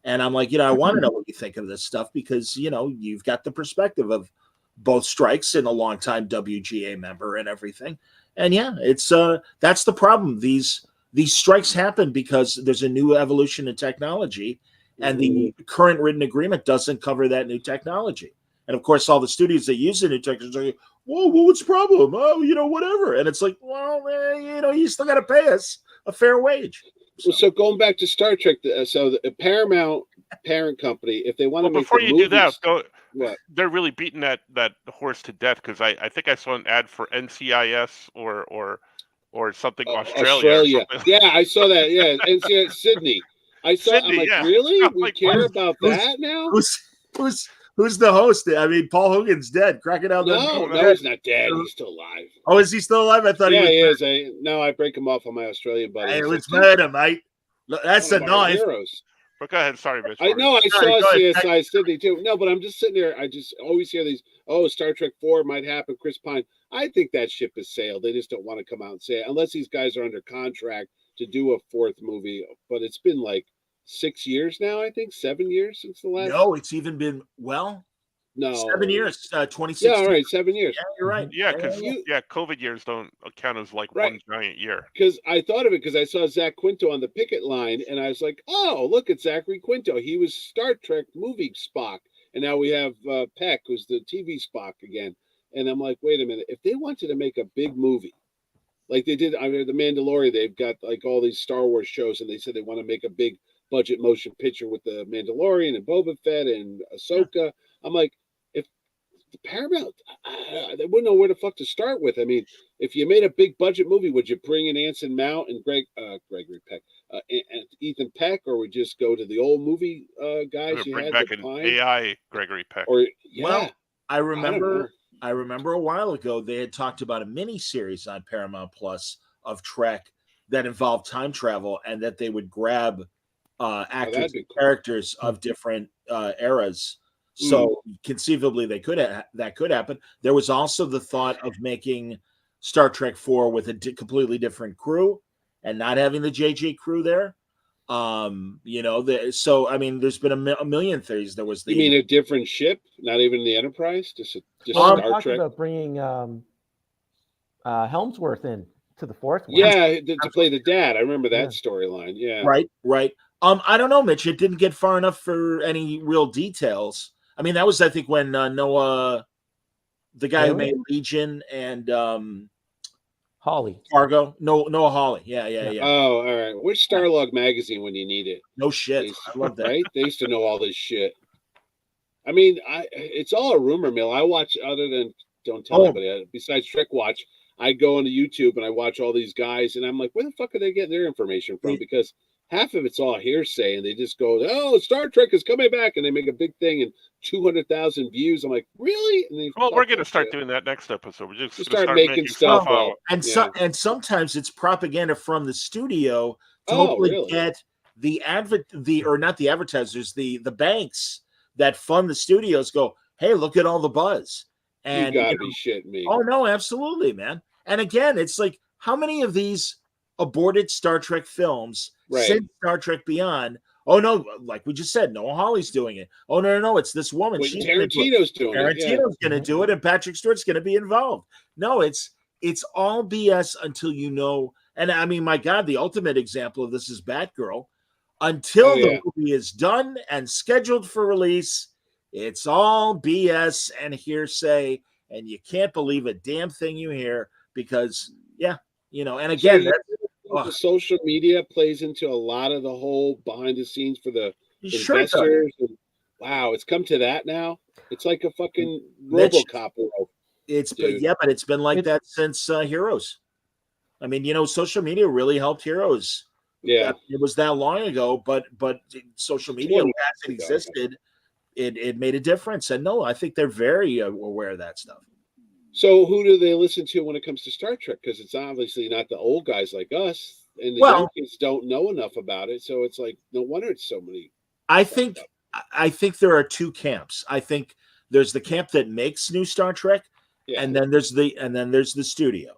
And I'm like, I want to know what you think of this stuff because, you've got the perspective of both strikes and a longtime WGA member and everything. And it's that's the problem. These strikes happen because there's a new evolution in technology, and the current written agreement doesn't cover that new technology. And of course, all the studios that use the new technology are like, whoa, what's the problem? Oh, whatever. And it's like, well, you still got to pay us a fair wage. So going back to Star Trek, so the Paramount parent company, if they want to make before you do that, what? They're really beating that horse to death because I think I saw an ad for NCIS or something Australia. Or something. Yeah, I saw that. Yeah, NCIS Sydney. I'm like, really? We care about that now? Who's the host? I mean, Paul Hogan's dead. Crocodile. No, he's not dead. He's still alive. Oh, is he still alive? I thought he was. He is. No, I break him off on my Australian buddy. Hey, let's murder, mate. Look, that's a knife. Heroes. But go ahead. Sorry, Mitch. I know. I saw CSI Sydney too. No, but I'm just sitting there. I just always hear these. Oh, Star Trek 4 might happen. Chris Pine. I think that ship has sailed. They just don't want to come out and say it unless these guys are under contract to do a fourth movie. But it's been like 6 years now. I think 7 years since the last. No, it's even been 7 years. 2016. Yeah, all right, 7 years. Yeah, you're right. Yeah, because COVID years don't count as like one giant year. Because I thought of it because I saw Zach Quinto on the picket line, and I was like, oh, look, it's Zachary Quinto. He was Star Trek movie Spock, and now we have Peck, who's the TV Spock again. And I'm like, wait a minute, if they wanted to make a big movie, like they did, The Mandalorian, they've got like all these Star Wars shows, and they said they want to make a big budget motion picture with the Mandalorian and Boba Fett and Ahsoka. Yeah. I'm like, Paramount, they wouldn't know where the fuck to start with. I mean, if you made a big budget movie, would you bring in Anson Mount and Gregory Peck, and Ethan Peck, or would you just go to the old movie guys you bring had? Back an AI Gregory Peck. Well, I remember a while ago they had talked about a mini series on Paramount Plus of Trek that involved time travel, and that they would grab actors and characters of different eras. So conceivably, that could happen. There was also the thought of making Star Trek 4 with a completely different crew and not having the JJ crew there. So I mean, there's been a million theories. There was you mean a different ship, not even the Enterprise, just Star Trek. Talking about bringing Helmsworth in to the fourth one. Yeah, to play the dad. I remember that storyline. Yeah, right. I don't know, Mitch. It didn't get far enough for any real details. I mean, that was, I think, when Noah, the guy who made Legion and Hawley. Fargo. Noah Hawley. Yeah. Oh, all right. Where's Starlog magazine when you need it? No shit. I love that. Right? They used to know all this shit. I mean, it's all a rumor mill. I watch, other than, don't tell anybody, besides Trek Watch, I go onto YouTube and I watch all these guys, and I'm like, where the fuck are they getting their information from? Because half of it's all hearsay, and they just go, oh, Star Trek is coming back, and they make a big thing and 200,000 views. I'm like, really? We're going to start doing that next episode. We're just start making stuff up. And sometimes it's propaganda from the studio to hopefully get the advertisers, the banks that fund the studios go, hey, look at all the buzz. And you gotta be shitting me. Oh no, absolutely, man. And again, it's like, how many of these aborted Star Trek films since Star Trek Beyond? Oh no, like we just said, Noah Hawley's doing it. Oh no, it's this woman. Tarantino's doing it. Tarantino's going to do it, and Patrick Stewart's going to be involved. No, it's all BS until you know. And I mean, my God, the ultimate example of this is Batgirl. Until the movie is done and scheduled for release, it's all BS and hearsay, and you can't believe a damn thing you hear because, and again, the social media plays into a lot of the whole behind the scenes for the investors. And, wow, it's come to that now. It's like a fucking RoboCop world. But it's been like that since Heroes. I mean, social media really helped Heroes. Yeah, it was that long ago, but social media, as it existed, it made a difference. And no, I think they're very aware of that stuff. So who do they listen to when it comes to Star Trek? Because it's obviously not the old guys like us. and the young kids don't know enough about it. So it's like no wonder it's so many. I think there are two camps. I think there's the camp that makes new Star Trek, and then there's the studio.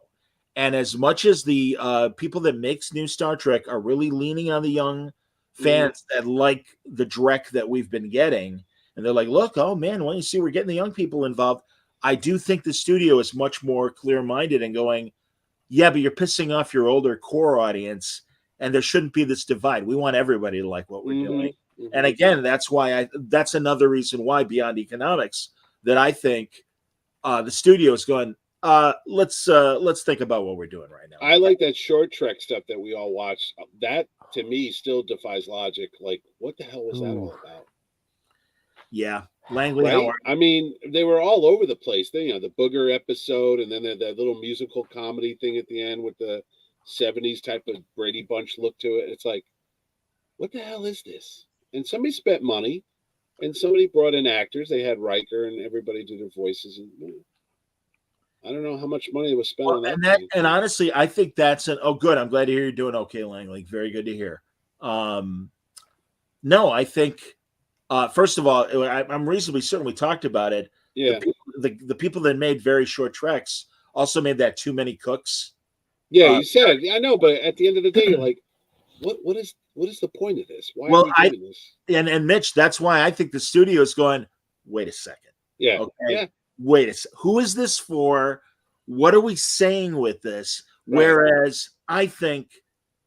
And as much as the people that makes new Star Trek are really leaning on the young fans that like the Drek that we've been getting, and they're like, look, oh man, well, you see, we're getting the young people involved. I do think the studio is much more clear-minded and going, yeah, but you're pissing off your older core audience, and there shouldn't be this divide. We want everybody to like what we're doing. And again, that's another reason why, beyond economics, that I think the studio is going, let's think about what we're doing right now. I like that short Trek stuff that we all watch. That to me still defies logic. Like, what the hell was that all about? Yeah, Langley. Right? I mean, they were all over the place. They, the Booger episode, and then that little musical comedy thing at the end with the 70s type of Brady Bunch look to it. It's like, what the hell is this? And somebody spent money, and somebody brought in actors. They had Riker and everybody do their voices. And I don't know how much money was spent on that. And honestly, I think that's good. I'm glad to hear you're doing okay, Langley. Very good to hear. No, I think, first of all, I'm reasonably certain we talked about it. Yeah. The people that made very short treks also made that Too Many Cooks. Yeah, you said, I know, but at the end of the day, you're like, what is the point of this? Why are we doing this? And Mitch, that's why I think the studio is going, wait a second. Yeah. Okay. Yeah. Wait a second. Who is this for? What are we saying with this? Right. Whereas I think,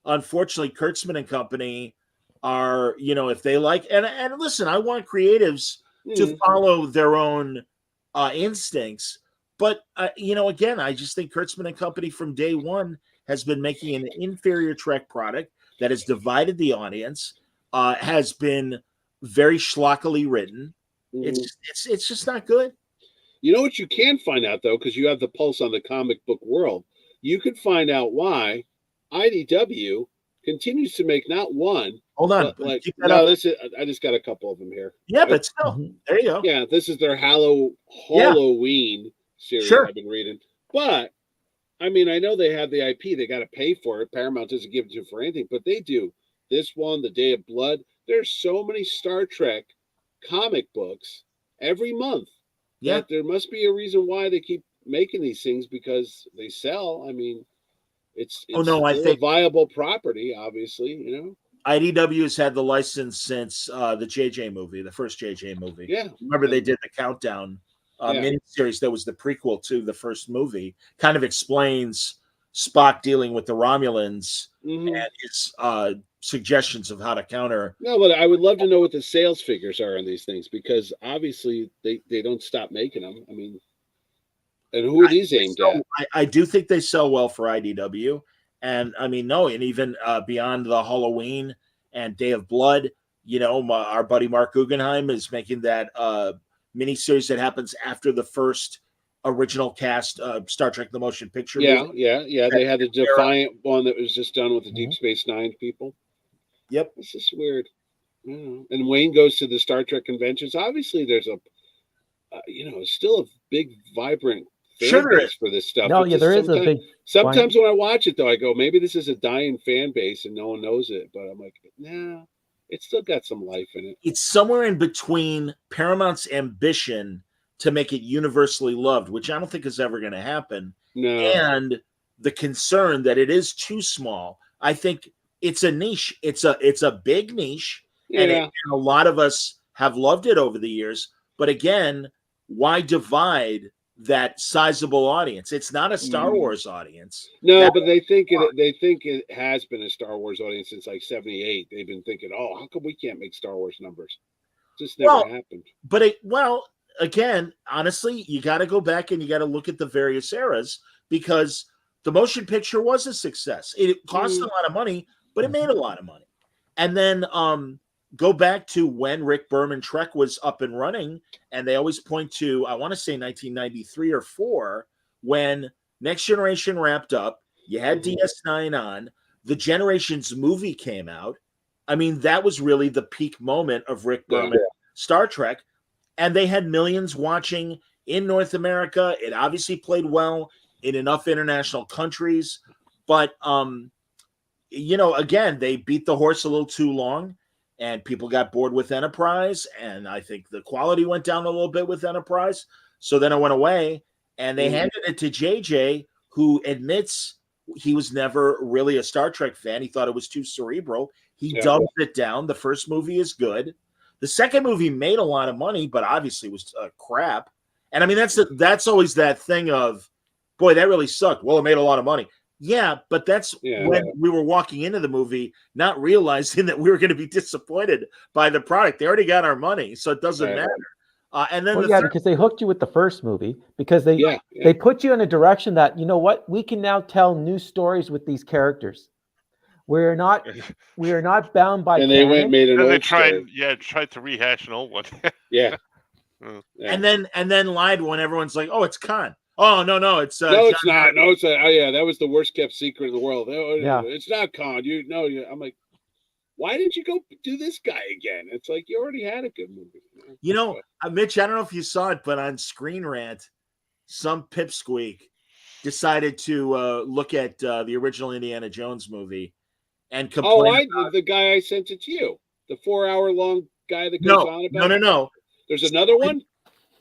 unfortunately, Kurtzman and company are, if they like, and listen, I want creatives to follow their own instincts. But, again, I just think Kurtzman and company from day one has been making an inferior Trek product that has divided the audience, has been very schlockily written. It's just not good. You know what you can find out, though, because you have the pulse on the comic book world. You can find out why IDW continues to make not one. Hold on. I just got a couple of them here. Yeah, but still, there you go. Yeah, this is their Halloween series I've been reading. But, I mean, I know they have the IP. They got to pay for it. Paramount doesn't give it to them for anything, but they do. This one, The Day of Blood. There's so many Star Trek comic books every month. Yeah, there must be a reason why they keep making these things, because they sell. I mean, it's I think a viable property, obviously, IDW has had the license since the JJ movie, the first JJ movie. Yeah. Remember they did the Countdown miniseries that was the prequel to the first movie. Kind of explains Spock dealing with the Romulans and his suggestions of how to counter. No, but I would love to know what the sales figures are on these things, because obviously they don't stop making them. I mean, and who are these aimed at? I do think they sell well for IDW. And I mean, and even beyond the Halloween and Day of Blood, our buddy Mark Guggenheim is making that miniseries that happens after the first original cast Star Trek the Motion Picture movie. Yeah. They had the Defiant one that was just done with the Deep Space Nine people. Yep. It's just weird. And Wayne goes to the Star Trek conventions. Obviously, there's still a big, vibrant fan base for this stuff. No, there is a big. Sometimes when I watch it, though, I go, maybe this is a dying fan base and no one knows it. But I'm like, nah, it's still got some life in it. It's somewhere in between Paramount's ambition to make it universally loved, which I don't think is ever going to happen, and the concern that it is too small. I think it's a niche. It's a big niche, and a lot of us have loved it over the years. But again, why divide that sizable audience? It's not a Star Wars audience. No, but they think it has been a Star Wars audience since like '78. They've been thinking, how come we can't make Star Wars numbers? Just never happened. But again, honestly, you got to go back and you got to look at the various eras, because the motion picture was a success. It cost a lot of money, but it made a lot of money. And then go back to when Rick Berman Trek was up and running, and they always point to, I want to say 1993 or 4, when Next Generation wrapped up. You had DS9 on. The Generations movie came out. I mean, that was really the peak moment of Rick Berman Star Trek. And they had millions watching in North America. It obviously played well in enough international countries. But again, they beat the horse a little too long, and people got bored with Enterprise, and I think the quality went down a little bit with Enterprise. So then it went away, and they handed it to JJ, who admits he was never really a Star Trek fan. He thought it was too cerebral. He dumbed it down. The first movie is good. The second movie made a lot of money, but obviously was crap. And I mean, that's always that thing of, boy, that really sucked. Well, it made a lot of money. Yeah, but that's when we were walking into the movie, not realizing that we were going to be disappointed by the product. They already got our money, so it doesn't matter. And then because they hooked you with the first movie, because they put you in a direction that, you know what, we can now tell new stories with these characters. We are not bound by. And they went and made an old story. Tried to rehash an old one. And then lied when everyone's like, "Oh, it's Khan." Oh no, it's no, it's not. No, it's that was the worst kept secret in the world. It's not Khan. I'm like, why did you go do this guy again? It's like you already had a good movie. Mitch, I don't know if you saw it, but on Screen Rant, some pipsqueak decided to look at the original Indiana Jones movie and complain. The guy I sent it to you, the 4-hour-long guy that goes on about. No. There's another one.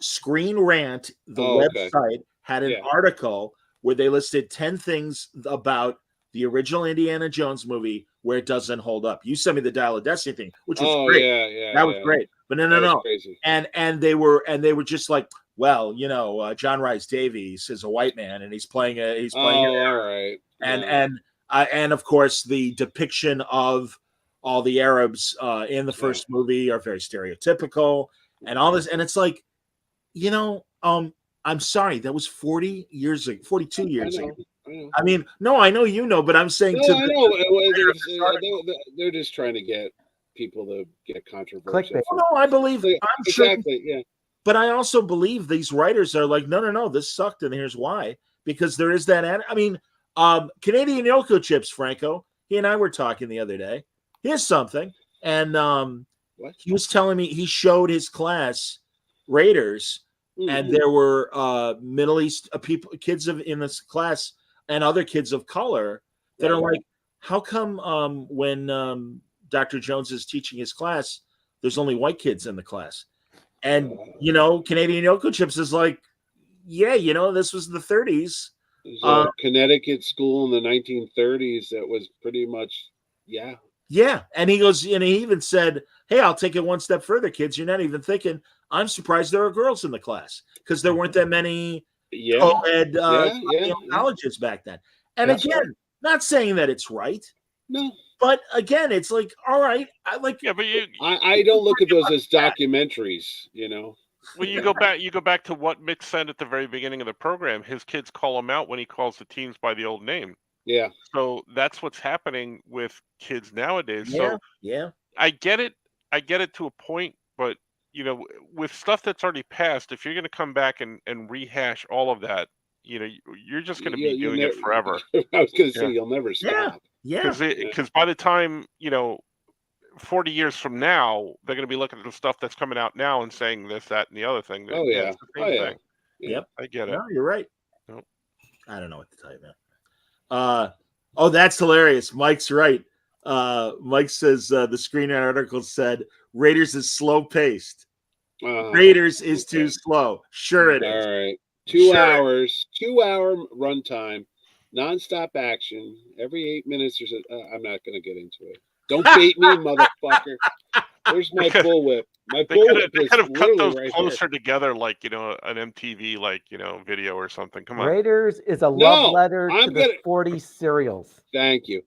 Screen Rant, the website, had an article where they listed 10 things about the original Indiana Jones movie where it doesn't hold up. You sent me the Dial of Destiny thing, which was great. That was great. But no. And they were just like, well, John Rhys Davies is a white man and he's playing all right. And of course the depiction of all the Arabs in the first movie are very stereotypical and all this. And it's like, I'm sorry, that was 42 years ago. I mean, no, I know, but I'm saying they're just trying to get people to get controversial. No, I believe I'm exactly, sure, but I also believe these writers are like, no, this sucked, and here's why. Because there is that. I mean, Canadian Yoko Chips, Franco. He and I were talking the other day. Here's something, and he was telling me he showed his class Raiders, and there were Middle East kids in this class, and other kids of color that are like, how come when Dr. Jones is teaching his class, there's only white kids in the class? And, Canadian Yoko Chips is like, this was the 30s. There's a Connecticut school in the 1930s that was pretty much, Yeah. And he goes, and he even said, hey, I'll take it one step further, kids. You're not even thinking, I'm surprised there are girls in the class because there weren't that many co-ed colleges back then. And again, not saying that it's right. No. But again, it's like, all right, I don't look at those as documentaries, Well, you go back to what Mitch said at the very beginning of the program. His kids call him out when he calls the teams by the old name. Yeah. So that's what's happening with kids nowadays. Yeah. So I get it to a point, but with stuff that's already passed, if you're going to come back and rehash all of that, you're just going to be doing it forever. I was going to say you'll never stop. Yeah. Because by the time 40 years from now, they're going to be looking at the stuff that's coming out now and saying this, that, and the other thing. Yep. I get it. No, you're right. Nope. I don't know what to tell you, man. That's hilarious. Mike's right. Mike says the Screen article said Raiders is slow paced. Raiders is too slow. Sure it is. All right. 2 hours, 2-hour runtime, nonstop action. Every 8 minutes there's I'm not going to get into it. Don't bait me, motherfucker. There's my bullwhip. My bullwhip is kind of cut those right closer together, like an MTV, video or something. Come on. Raiders is a love letter to the 40s serials. Thank you.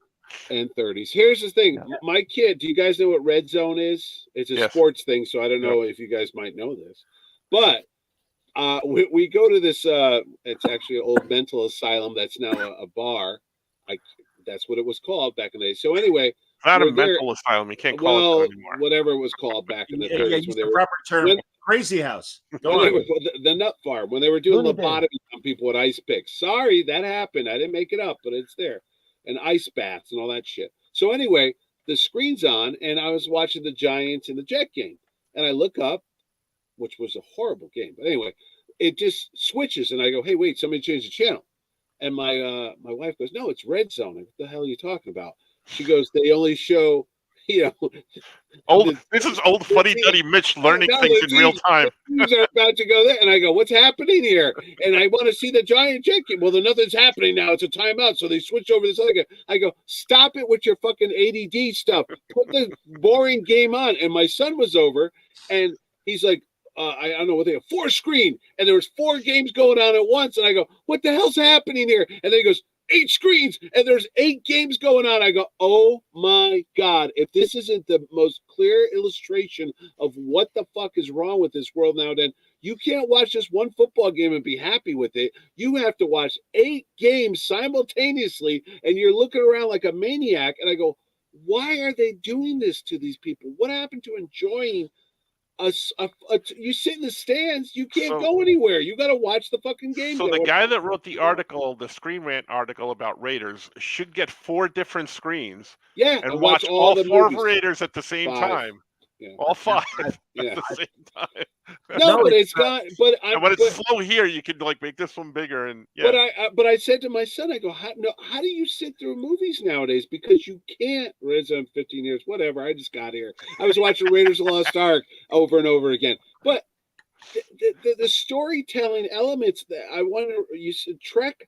And 30s. Here's the thing. My kid, do you guys know what Red Zone is? It's a sports thing, so I don't know if you guys might know this. But we go to this it's actually an old mental asylum that's now a bar. That's what it was called back in the day. So anyway, not a mental asylum. You can't call it that anymore. Whatever it was called back in the 30s. Yeah, use the proper term. Crazy house. The nut farm. When they were doing lobotomy on people with ice picks. Sorry, that happened. I didn't make it up, but it's there. And ice baths and all that shit. So anyway, the screen's on, and I was watching the Giants and the Jet game. And I look up, which was a horrible game. But anyway, it just switches, and I go, hey, wait, somebody changed the channel. And my wife goes, no, it's Red Zone. What the hell are you talking about? She goes, they only show, this is old funny Duddy Mitch learning things in real time. These are about to go there, and I go, "What's happening here?" And I want to see the giant jet game. Well, nothing's happening now. It's a timeout, so they switch over to this other game. I go, "Stop it with your fucking ADD stuff. Put the boring game on." And my son was over, and he's like, I don't know what they have, 4 screen, and there was 4 games going on at once. And I go, "What the hell's happening here?" And then he goes, 8 screens, and there's 8 games going on. I go, oh my God, if this isn't the most clear illustration of what the fuck is wrong with this world now, then you can't watch this one football game and be happy with it. You have to watch 8 games simultaneously, and you're looking around like a maniac. And I go, why are they doing this to these people? What happened to enjoying you sit in the stands, you can't go anywhere. You got to watch the fucking game. So the guy that wrote the article, the Screen Rant article about Raiders, should get 4 different screens. Yeah, and watch all 4 Raiders at the same 5. time. Yeah. All 5 at the same time. No, but it's got. But when it's slow here, you can make this one bigger. And yeah. But I said to my son, I go, how do you sit through movies nowadays? Because you can't. Resident 15 years, whatever. I just got here. I was watching Raiders of the Lost Ark over and over again. But the storytelling elements that I wonder. You said Trek.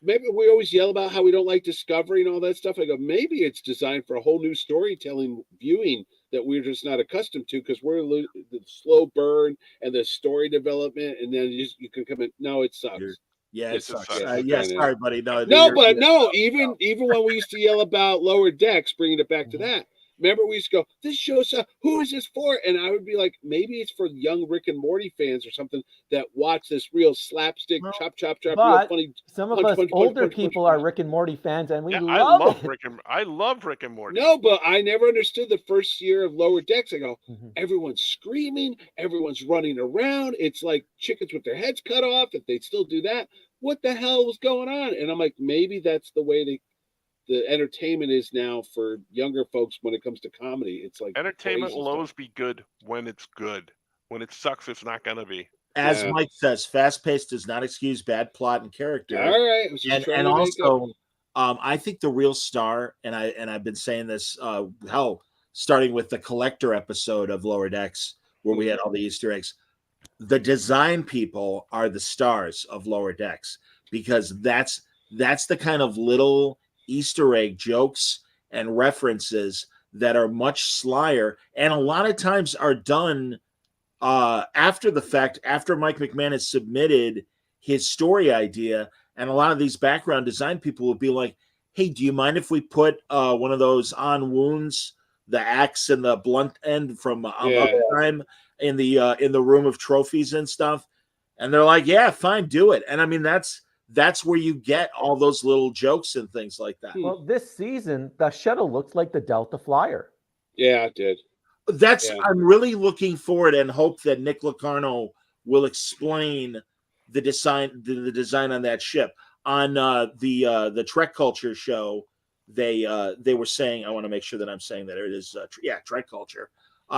Maybe we always yell about how we don't like Discovery and all that stuff. I go, maybe it's designed for a whole new storytelling viewing that we're just not accustomed to, because we're the slow burn and the story development, and then you can come in. No, it sucks. It sucks. Sorry, buddy. No, even when we used to yell about Lower Decks, bringing it back to that. Remember, we used to go, this show's who is this for? And I would be like, maybe it's for young Rick and Morty fans or something that watch this real slapstick, chop, real funny. Some of us older people are Rick and Morty fans, and we love it. I love Rick and Morty. No, but I never understood the first year of Lower Decks. I go, everyone's screaming, everyone's running around. It's like chickens with their heads cut off. If they still do that, what the hell was going on? And I'm like, maybe that's the way the entertainment is now for younger folks when it comes to comedy. It's like entertainment will always be good when it's good. When it sucks, it's not going to be. As Mike says, fast-paced does not excuse bad plot and character. All right. And also, I think the real star, and I've been saying this, starting with the Collector episode of Lower Decks, where we had all the Easter eggs, the design people are the stars of Lower Decks, because that's the kind of little Easter egg jokes and references that are much slyer, and a lot of times are done after the fact, after Mike McMahon has submitted his story idea. And a lot of these background design people would be like, hey, do you mind if we put one of those on wounds, the axe and the blunt end from Time in the room of trophies and stuff? And they're like, yeah, fine, do it. And I mean, that's where you get all those little jokes and things like that. Well, this season, the shuttle looks like the Delta Flyer. Yeah, it did. I'm really looking forward and hope that Nick Locarno will explain the design on that ship. On the Trek Culture show, they were saying, I want to make sure that I'm saying that it is Trek Culture.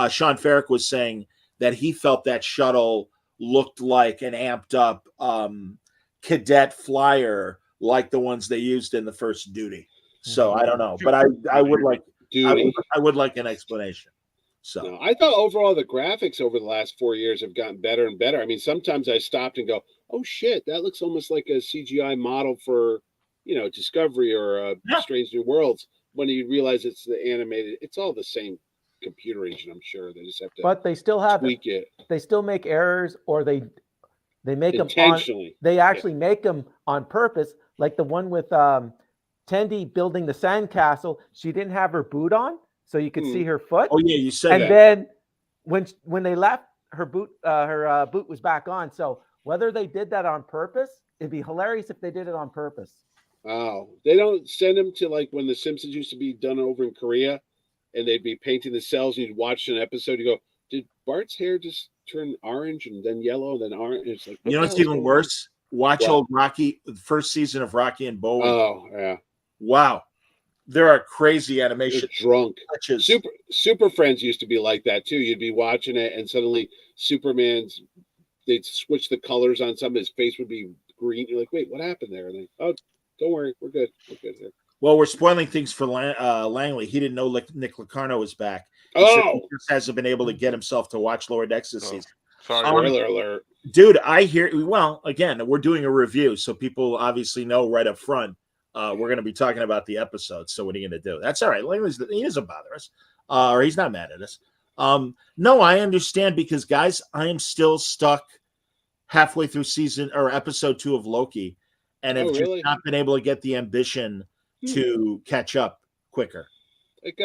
Sean Farrick was saying that he felt that shuttle looked like an amped up cadet flyer, like the ones they used in the first Duty. So I don't know, but I would like an explanation. So no, I thought overall the graphics over the last 4 years have gotten better and better. I mean, sometimes I stopped and go, "Oh shit, that looks almost like a CGI model for, Discovery or Strange New Worlds." When you realize it's the animated, it's all the same computer engine. I'm sure they just have to. But they still have tweak it. They still make errors, or they make them intentionally. They actually make them on purpose, like the one with Tendi building the sandcastle. She didn't have her boot on, so you could see her foot. Oh yeah, you said and that. And then when they left, her boot was back on. So whether they did that on purpose, it'd be hilarious if they did it on purpose. Oh, they don't send them to like when The Simpsons used to be done over in Korea, and they'd be painting the cells, and you'd watch an episode, you go, did Bart's hair just turn orange and then yellow, then orange? It's like, you know what's even worse? Watch old Rocky, the first season of Rocky and Bowen. Oh yeah, wow. There are crazy animation. Drunk. Super Friends used to be like that too. You'd be watching it, and suddenly they'd switch the colors on some. His face would be green. You're like, wait, what happened there? And they, oh, don't worry, we're good. We're good here. Well, we're spoiling things for Langley. He didn't know Nick Locarno was back. He just hasn't been able to get himself to watch Lower Decks this season. Sorry, spoiler alert. Dude, I hear. Well, again, we're doing a review, so people obviously know right up front. We're going to be talking about the episode. So what are you going to do? That's all right. He doesn't bother us, or he's not mad at us. No, I understand because, guys, I am still stuck halfway through season or episode 2 of Loki, and have just not been able to get the ambition to catch up quicker. It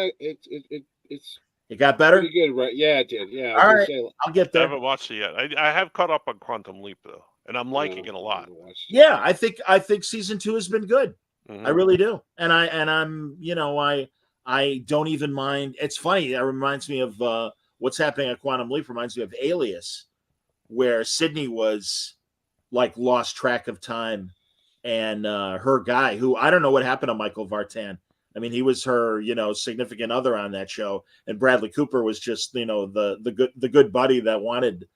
got better. Pretty good, right? Yeah, it did. Yeah, all right. I'll get there. I haven't watched it yet. I have caught up on Quantum Leap though, and I'm liking it a lot. Yeah, I think season 2 has been good. I really do, and I'm I don't even mind. It's funny. That reminds me of what's happening at Quantum Leap. Reminds me of Alias, where Sydney was like lost track of time, and her guy, who I don't know what happened to Michael Vartan. I mean, he was her, significant other on that show, and Bradley Cooper was just, the good buddy that wanted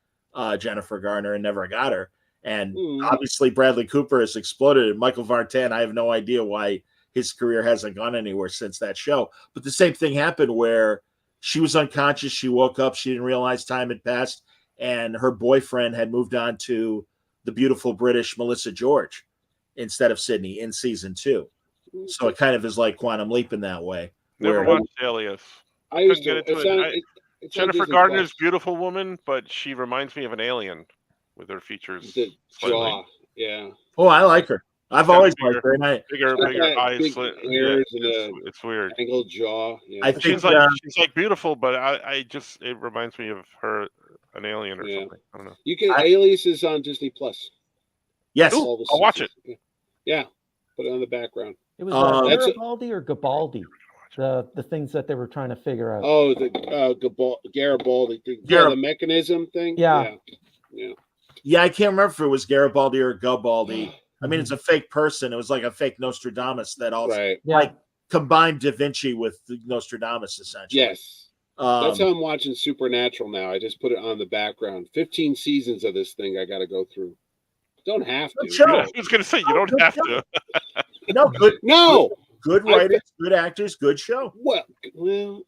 Jennifer Garner and never got her. And obviously, Bradley Cooper has exploded. And Michael Vartan, I have no idea why his career hasn't gone anywhere since that show. But the same thing happened where she was unconscious. She woke up. She didn't realize time had passed, and her boyfriend had moved on to the beautiful British Melissa George instead of Sydney in season 2. So it kind of is like Quantum Leap in that way. Never watched Alias. I used to get into it. Jennifer Gardner's beautiful woman, but she reminds me of an alien with her features. The jaw, yeah. Oh, I like her. I've always liked her. Bigger eyes, big ears, and it's weird. Angled jaw. Yeah. I think she's like beautiful, but it reminds me of her, an alien or something. I don't know. Alias is on Disney Plus. Yes, I'll watch it. Yeah, put it on the background. It was Garibaldi or Gabaldi, the things that they were trying to figure out. Oh, the Garibaldi, the mechanism thing. Yeah. I can't remember if it was Garibaldi or Gabaldi. I mean, it's a fake person. It was like a fake Nostradamus that also combined Da Vinci with Nostradamus, essentially. Yes. That's how I'm watching Supernatural now. I just put it on the background. 15 seasons of this thing I got to go through. Don't have to. I was going to say, you don't have to. Good writers, good actors, good show. Well,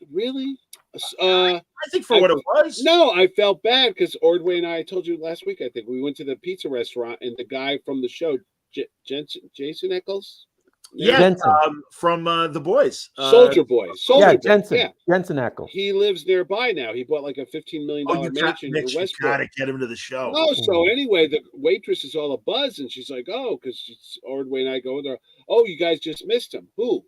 really? I think for what it was. No, I felt bad because Ordway and I told you last week, I think, we went to the pizza restaurant and the guy from the show, Jason Eccles? Yeah, from The Boys. Soldier Boy. Jensen. Yeah. Jensen Ackles. He lives nearby now. He bought like a $15 million mansion in Westbrook. You gotta get him to the show. Oh, so anyway, the waitress is all a buzz, and she's like, "Oh," because Ordway and I go there. "Oh, you guys just missed him. Who?"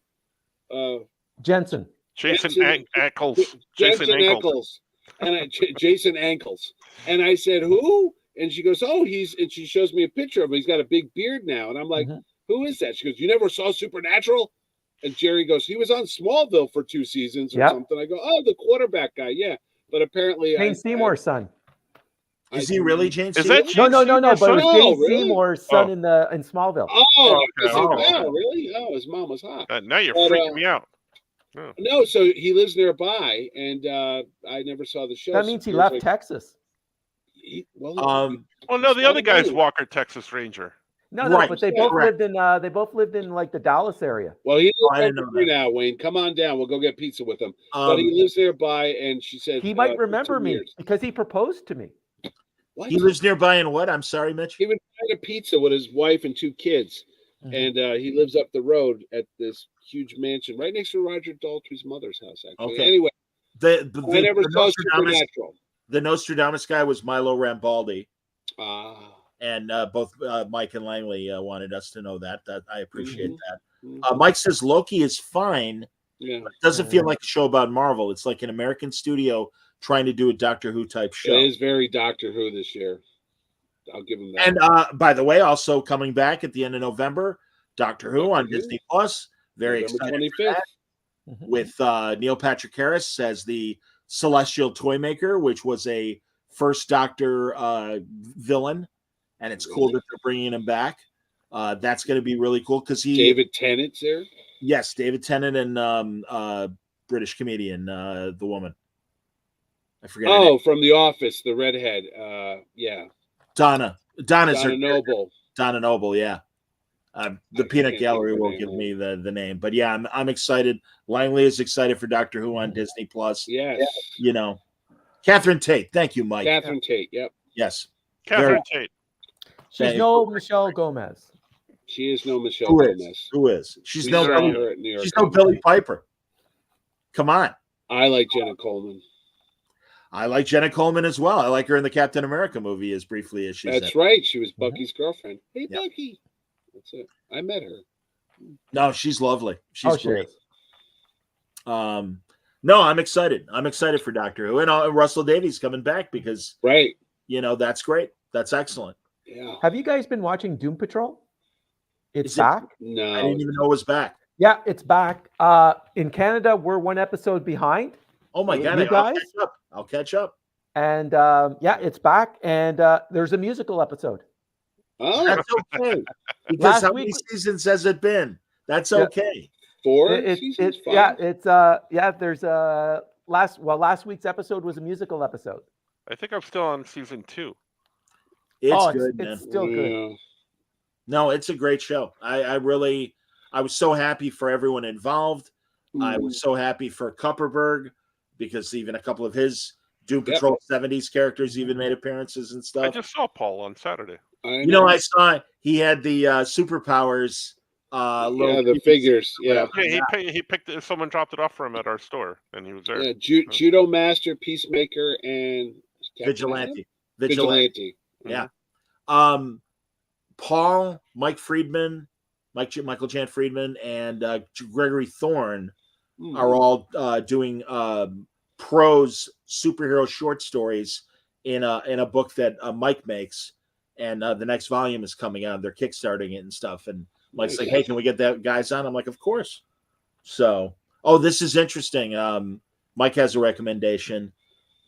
Jensen. Jason Ackles. Jason Ackles. And Jason Ankles. And I said, "Who?" And she goes, "Oh, and she shows me a picture of him. He's got a big beard now." And I'm like, "Who is that?" She goes, "You never saw Supernatural?" And Jerry goes, "He was on Smallville for 2 seasons or something." I go, "Oh, the quarterback guy, yeah." But apparently, Jane Seymour's son. Is he really Jane Seymour? Is that No. But it was Jane Seymour's son in Smallville. Oh, really? Oh, his mom was hot. Now you're freaking me out. Oh. No, so he lives nearby, and I never saw the show. That means he left Texas. No, the other guy's Walker, Texas Ranger. No, but they both lived in like the Dallas area. Well, he lives here now, Wayne. Come on down. We'll go get pizza with him. But he lives nearby, and she said he might remember me because he proposed to me. What? He lives nearby in what? I'm sorry, Mitch. He would have a pizza with his wife and 2 kids, and he lives up the road at this huge mansion right next to Roger Daltrey's mother's house. Actually, anyway, I never saw Supernatural. The Nostradamus guy was Milo Rambaldi. And both Mike and Langley wanted us to know that. I appreciate that. Mike says Loki is fine. Yeah, but it doesn't feel like a show about Marvel. It's like an American studio trying to do a Doctor Who type show. It is very Doctor Who this year. I'll give him that. And by the way, also coming back at the end of November, Doctor Who on Disney Plus. Very excited for that. With Neil Patrick Harris as the Celestial Toymaker, which was a first Doctor villain. And it's cool that they're bringing him back. That's going to be really cool because David Tennant's there. Yes, David Tennant and British comedian, the woman. I forget. Oh, from The Office, the redhead. Yeah. Donna Noble. Donna Noble. Yeah. The Peanut Gallery will give me the name, but yeah, I'm excited. Langley is excited for Doctor Who on Disney Plus. Yes, you know, Catherine Tate. Thank you, Mike. Catherine Tate. Yep. Yes, Catherine Tate. She's no Michelle Gomez. She is no Michelle Gomez. Who is? She's no Billy Billy Piper. Come on. I like Jenna Coleman. I like Jenna Coleman as well. I like her in the Captain America movie as briefly as she's That's right. She was Bucky's girlfriend. Hey, Bucky. That's it. I met her. No, she's lovely. She's great. No, I'm excited. I'm excited for Doctor Who. And Russell Davies coming back because, that's great. That's excellent. Yeah. Have you guys been watching Doom Patrol? It's back? No. I didn't even know it was back. Yeah, it's back. In Canada, we're one episode behind. Oh my God. You guys? I'll catch up. And it's back. And there's a musical episode. Oh, that's okay. Because how many seasons has it been? That's okay. 4 seasons? 5? There's last week's episode was a musical episode. I think I'm still on season 2. It's good, man. It's still good. No, it's a great show. I was so happy for everyone involved. I was so happy for Kupperberg because even a couple of his Doom Patrol 70s characters even made appearances and stuff. I just saw Paul on Saturday. I saw he had the superpowers. The figures. Yeah, he picked it. Someone dropped it off for him at our store, and he was there. Yeah, Judo Master, Peacemaker, and Vigilante. Yeah. Paul, Michael Jan Friedman, and Gregory Thorne are all doing prose superhero short stories in a book that Mike makes, and the next volume is coming out. They're kickstarting it and stuff. And Mike's like, "Hey, can we get that guys on?" I'm like, "Of course." So, this is interesting. Mike has a recommendation.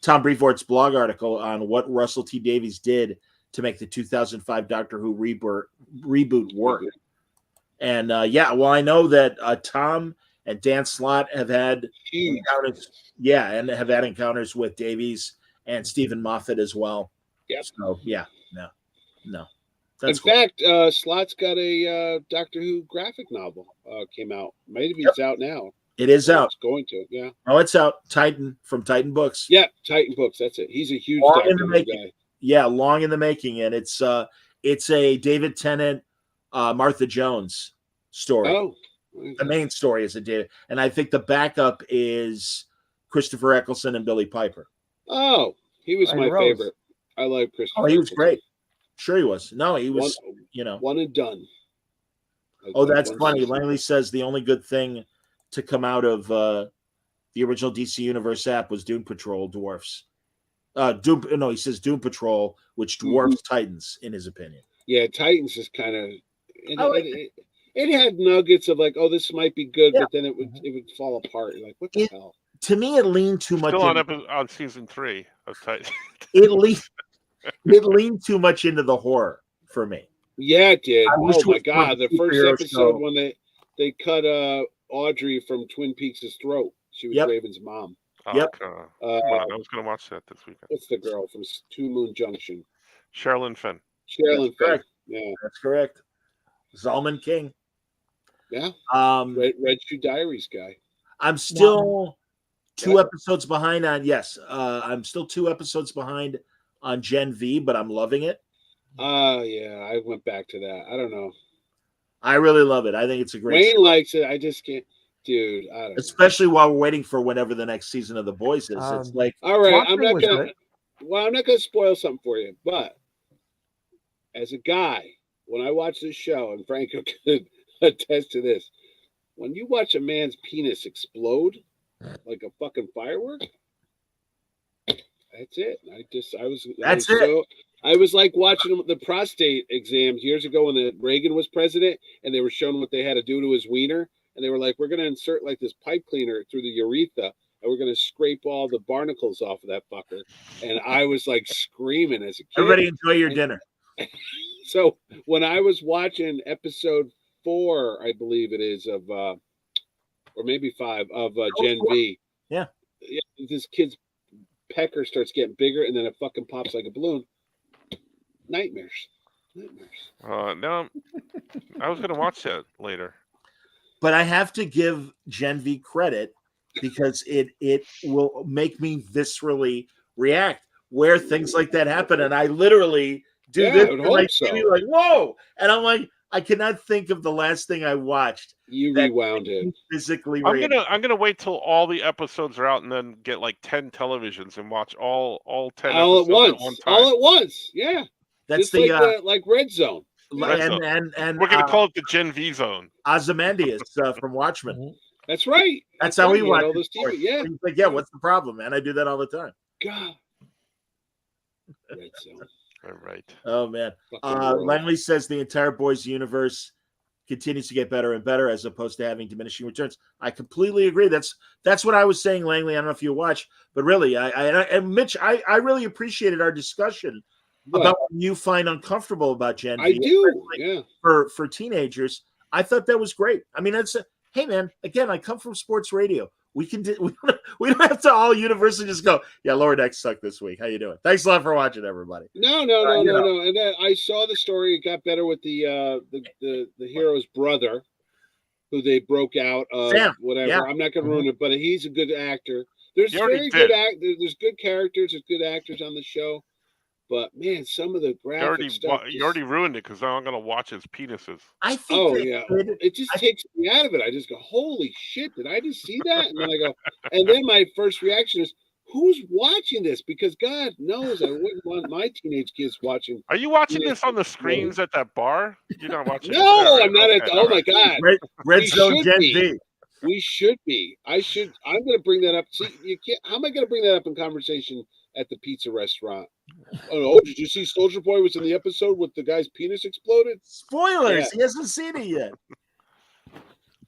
Tom Brevoort's blog article on what Russell T Davies did to make the 2005 Doctor Who reboot work. And I know that Tom and Dan Slott have had encounters. Yeah, and have had encounters with Davies and Stephen Moffat as well. Yeah. So no. That's in fact, Slott's got a Doctor Who graphic novel came out. Maybe it's out now. It is out. It's going to, yeah. Oh, it's out. From Titan Books. Yeah, Titan Books. That's it. He's a huge Doctor Who guy. Yeah, long in the making, and it's a David Tennant, Martha Jones story. Oh, the main story is a David, and I think the backup is Christopher Eccleston and Billy Piper. Oh, he was my favorite. I like Christopher. Oh, he was great. Sure, he was. No, he was. One and done. That's funny. Langley says the only good thing to come out of the original DC Universe app was Doom Patrol dwarfs. He says Doom Patrol, which dwarfs Titans, in his opinion. Yeah, Titans is kind of. It had nuggets of like, this might be good, but then it would fall apart. You're like, what the hell? To me, it leaned too much. Still on season 3 of Titans. It leaned too much into the horror for me. Yeah, it did. Oh my God, the first episode when they cut Audrey from Twin Peaks' throat. She was Raven's mom. Yep. I was going to watch that this weekend. What's the girl from Two Moon Junction? Sherilyn Fenn. Correct. Yeah, that's correct. Zalman King. Yeah. Red Shoe Diaries guy. I'm still 2 episodes behind on. Yes, I'm still 2 episodes behind on Gen V, but I'm loving it. Yeah, I went back to that. I don't know. I really love it. I think it's a great. Wayne likes it. I just can't. Dude, I don't Especially while we're waiting for whenever the next season of The Boys is. It's like, all right, I'm not gonna spoil something for you, but as a guy, when I watch this show, and Franco could attest to this, when you watch a man's penis explode like a fucking firework, that's it. I was like watching the prostate exams years ago when Reagan was president, and they were showing what they had to do to his wiener. And they were like, we're going to insert like this pipe cleaner through the urethra, and we're going to scrape all the barnacles off of that fucker. And I was like screaming as a kid. Everybody enjoy your dinner. So when I was watching episode 4, I believe it is, of, or maybe 5 of Gen V. Yeah. This kid's pecker starts getting bigger, and then it fucking pops like a balloon. Nightmares. No, I was going to watch that later. But I have to give Gen V credit because it will make me viscerally react where things like that happen, and I literally do this I hope so. like whoa, and I'm like, I cannot think of the last thing I watched. You rewound it physically. I'm gonna wait till all the episodes are out and then get like 10 televisions and watch all 10 all episodes at once. At one time. All at once, yeah. That's just like Red Zone. And we're gonna call it the Gen V zone. Ozymandias from Watchmen. That's right. That's how we watch all those TV. Yeah. Like, yeah, what's the problem, man? I do that all the time. God. Red Zone. All right. Oh man. Langley says the entire boys universe continues to get better and better as opposed to having diminishing returns. I completely agree. That's what I was saying, Langley. I don't know if you watch, but really, and Mitch, I really appreciated our discussion about what you find uncomfortable about Gen V. I do. Yeah. For teenagers, I thought that was great. I mean, hey man, again, I come from sports radio. We can do. We don't have to all universally just go. Yeah, Lower Decks sucked this week. How you doing? Thanks a lot for watching, everybody. No. And then I saw the story. It got better with the hero's brother, who they broke out of. Sam. Whatever. Yeah. I'm not going to ruin it, but he's a good actor. There's very good There's good characters. There's good actors on the show. But man, some of the graphic stuff. You already ruined it because now I'm gonna watch his penises. I think. It just takes me out of it. I just go, holy shit! Did I just see that? And then I go, and then my first reaction is, who's watching this? Because God knows I wouldn't want my teenage kids watching. Are you watching this on the screens at that bar? You're not watching. No, I'm not at. Oh my God! Red Zone Gen V. We should be. I'm going to bring that up. See, you can't. How am I going to bring that up in conversation at the pizza restaurant? Oh, did you see Soldier Boy was in the episode with the guy's penis exploded? Spoilers. Yeah. He hasn't seen it yet.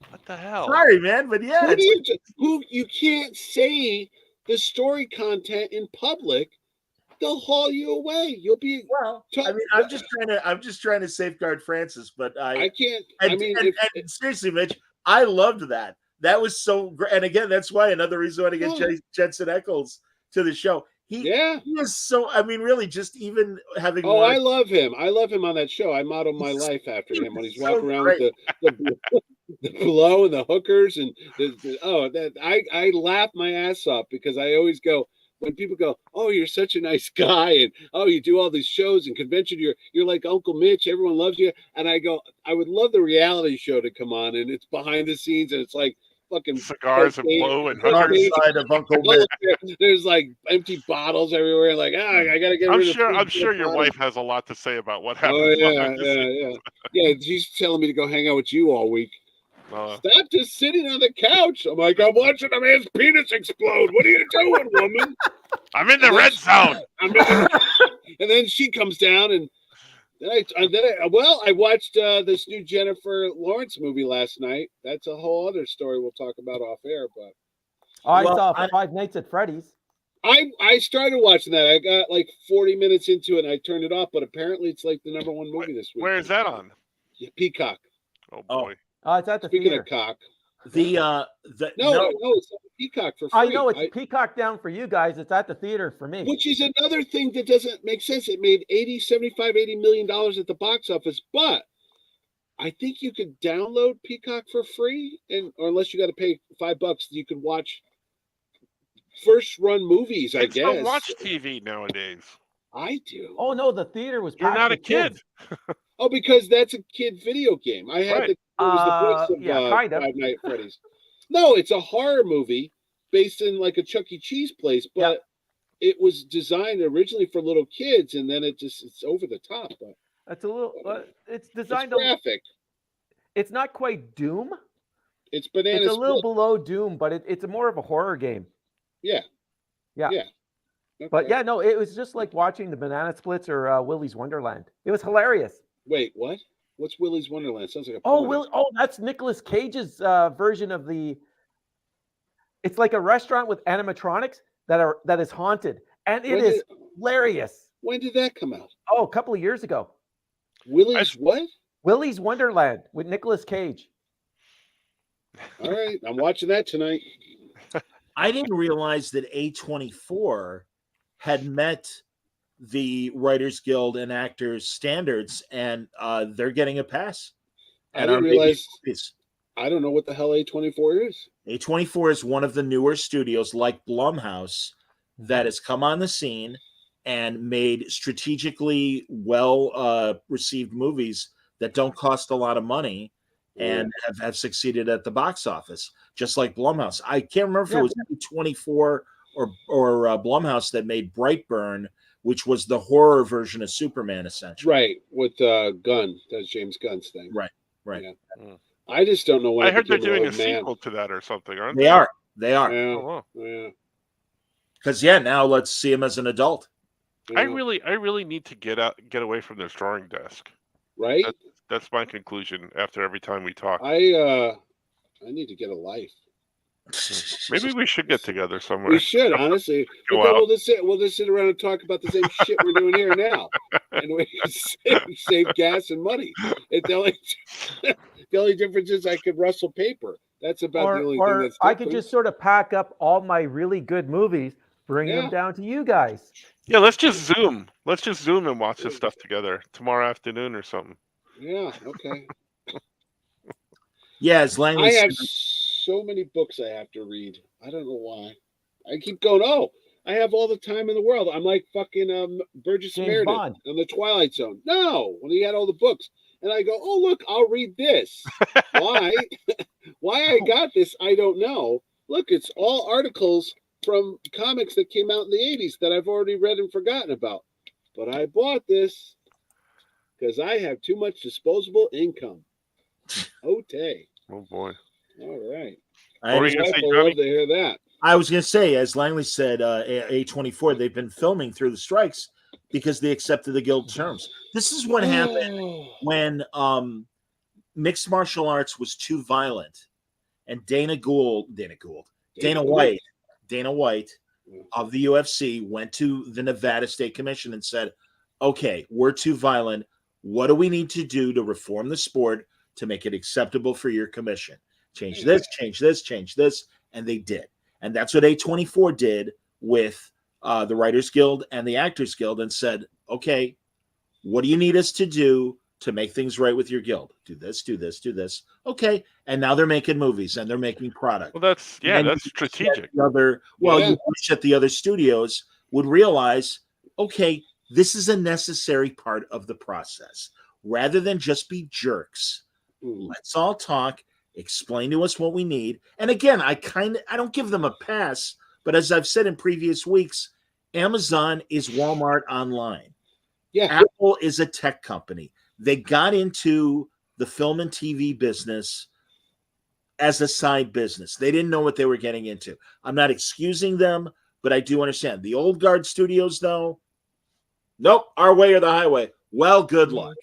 What the hell? Sorry, man, but yeah. You can't say the story content in public. They'll haul you away. You'll be I mean, I'm just trying to safeguard Francis, but I can't. And seriously, Mitch, I loved that. That was so great. And again, that's why another reason why to get Jensen Ackles to the show. He is so. I mean, really, just even having. Oh, I love him. I love him on that show. I model my life after him when he's walking around with the blow and the hookers and I laugh my ass off because I always go when people go, "Oh, you're such a nice guy," and "Oh, you do all these shows and convention. You're like Uncle Mitch. Everyone loves you." And I go, I would love the reality show to come on, and it's behind the scenes, and it's like. Fucking cigars and blow and hookers. Side of Uncle Mitch. There's like empty bottles everywhere. Like, I gotta get. I'm sure your wife has a lot to say about what happened. Oh yeah. She's telling me to go hang out with you all week. Stop just sitting on the couch. I'm like, I'm watching a man's penis explode. What are you doing, woman? I'm in the red zone. And then she comes down and. I watched this new Jennifer Lawrence movie last night. That's a whole other story we'll talk about off air. But I saw Five Nights at Freddy's. I started watching that. I got like 40 minutes into it and I turned it off. But apparently it's like the #1 movie this week. Where is that on? Yeah, Peacock. Oh boy. It's at the Speaking theater. of cock. No, it's on Peacock for free. I know it's Peacock down for you guys. It's at the theater for me. Which is another thing that doesn't make sense. It made $80 million at the box office, but I think you could download Peacock for free, or unless you got to pay $5, you could watch first run movies. I guess. Don't watch TV nowadays. I do. Oh no, the theater was. You're not a kid. Oh, because that's a kid video game. I had it was the voice of kind of. Five Nights at Freddy's. No, it's a horror movie based in like a Chuck E. Cheese place, but it was designed originally for little kids, and then it's over the top. But it's a little. It's designed graphic. It's not quite Doom. It's bananas. It's a little below Doom, but it's more of a horror game. Yeah. Okay. But yeah, no, it was just like watching the Banana Splits or Willy's Wonderland. It was hilarious. Wait, what? What's Willy's Wonderland? Sounds like a that's Nicolas Cage's version of the. It's like a restaurant with animatronics that is haunted, and it is hilarious. When did that come out? Oh, a couple of years ago. What? Willy's Wonderland with Nicolas Cage. All right, I'm watching that tonight. I didn't realize that A24 had met the Writers Guild and Actors standards, and they're getting a pass. I didn't realize. I don't know what the hell A24 is. A24 is one of the newer studios, like Blumhouse, that has come on the scene and made strategically well received movies that don't cost a lot of money and have succeeded at the box office, just like Blumhouse. I can't remember if it was A24 or Blumhouse that made Brightburn, which was the horror version of Superman, essentially. Right, with Gunn. That's James Gunn's thing. Right. Yeah. I just don't know when I heard they're doing a sequel to that or something, aren't they? They are. Yeah. Oh, wow. Yeah. Because now let's see him as an adult. Yeah. I really need to get away from this drawing desk. Right. That's my conclusion after every time we talk. I need to get a life. Maybe we should get together somewhere. We should, honestly. But then we'll just sit around and talk about the same shit we're doing here now, and we can save gas and money. The only difference is I could rustle paper. That's about the only thing that's different. I could just sort of pack up all my really good movies, bring them down to you guys. Yeah, let's just Zoom. Let's just Zoom and watch this stuff together tomorrow afternoon or something. Yeah. Okay. Yeah, as Langley I have so many books I have to read. I don't know why. I keep going, I have all the time in the world. I'm like fucking Burgess James Meredith Bond. on the Twilight Zone. No, when he had all the books. And I go, look, I'll read this. Why? Why I got this, I don't know. Look, it's all articles from comics that came out in the 80s that I've already read and forgotten about. But I bought this because I have too much disposable income. Okay. Oh, boy. All right. What were you going to say, I'd love to hear that. I was going to say, as Langley said, A24, they've been filming through the strikes because they accepted the guild terms. This is what happened when mixed martial arts was too violent, and Dana White of the UFC went to the Nevada State Commission and said, okay, we're too violent. What do we need to do to reform the sport to make it acceptable for your commission? Change this, change this, change this. And they did. And that's what A24 did with the Writers Guild and the Actors Guild, and said, okay, what do you need us to do to make things right with your guild? Do this, do this, do this. Okay. And now they're making movies and they're making product. Well, that's strategic. You wish that the other studios would realize, okay, this is a necessary part of the process. Rather than just be jerks, let's all talk, explain to us what we need. And again, I don't give them a pass, but as I've said in previous weeks, Amazon is Walmart online. Yeah. Apple is a tech company. They got into the film and TV business as a side business. They didn't know what they were getting into. I'm not excusing them, but I do understand. The old guard studios, though, nope, our way or the highway. Well, good luck,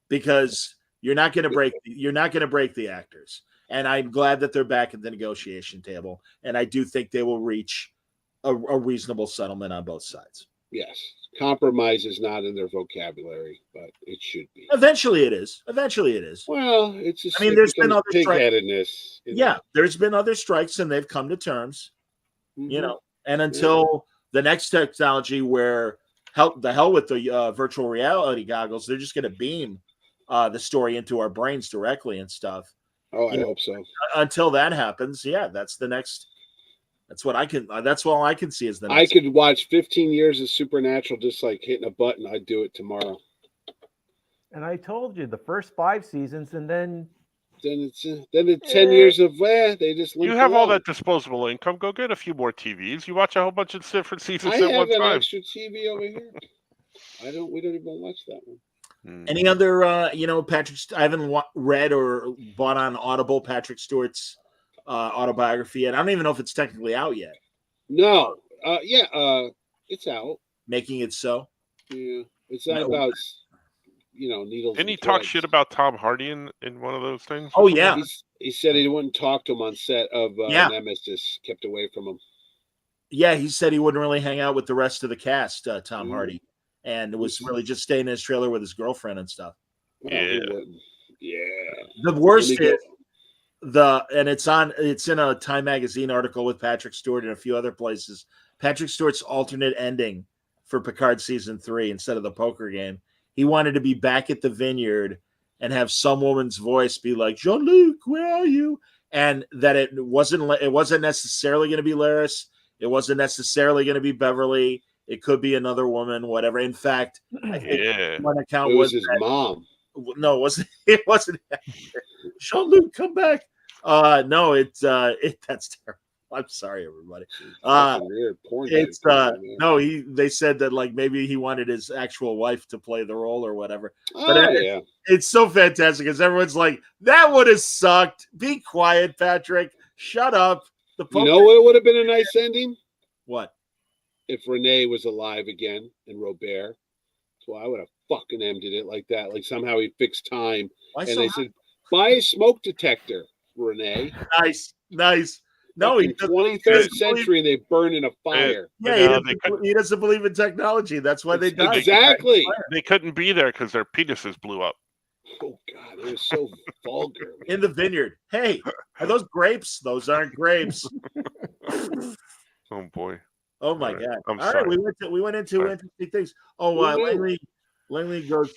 because you're not going to break the actors. And I'm glad that they're back at the negotiation table. And I do think they will reach a reasonable settlement on both sides. Yes. Compromise is not in their vocabulary, but it should be. Eventually it is. Well, it's just, there's been other pig-headedness. Yeah, there's been other strikes and they've come to terms. Mm-hmm. And until the next technology where the hell with the virtual reality goggles, they're just going to beam the story into our brains directly and stuff. Oh, I hope so. Until that happens, that's the next. That's what I can. That's all I can see as the next. I could watch 15 years of Supernatural just like hitting a button. I'd do it tomorrow. And I told you the first 5 seasons, and then it's 10 years of they just. You have all that disposable income. Go get a few more TVs. You watch a whole bunch of different seasons at one time. I have an extra TV over here. We don't even watch that one. Any other, Patrick? I haven't read or bought on Audible Patrick Stewart's autobiography yet. I don't even know if it's technically out yet. No. It's out. Making It So. Yeah, it's not about needles. Didn't he talk shit about Tom Hardy in one of those things? Oh yeah. He said he wouldn't talk to him on set of Nemesis. Kept away from him. Yeah, he said he wouldn't really hang out with the rest of the cast. Tom Hardy. And it was really just staying in his trailer with his girlfriend and stuff. Yeah. The worst is it's in a Time magazine article with Patrick Stewart and a few other places. Patrick Stewart's alternate ending for Picard season 3 instead of the poker game. He wanted to be back at the vineyard and have some woman's voice be like, Jean-Luc, where are you? And that it wasn't necessarily going to be Laris. It wasn't necessarily going to be Beverly. It could be another woman, whatever. In fact, I think one account was his mom. No, it wasn't. Jean-Luc, come back. No, that's terrible. I'm sorry, everybody. They said that like maybe he wanted his actual wife to play the role or whatever. It's so fantastic because everyone's like, that would have sucked. Be quiet, Patrick. Shut up. You know what would have been a nice ending? What? If Renee was alive again and Robert. So I would have fucking ended it like that. Like somehow he fixed time. They said, buy a smoke detector, Renee. Nice. No, in the 23rd century, and they burn in a fire. He doesn't believe in technology. That's why they died. Exactly. They couldn't be there because their penises blew up. Oh, God. It was so vulgar. In the vineyard. Hey, are those grapes? Those aren't grapes. Oh, boy. Oh, my God. I'm All sorry. right, we went into interesting things. Oh, Langley goes,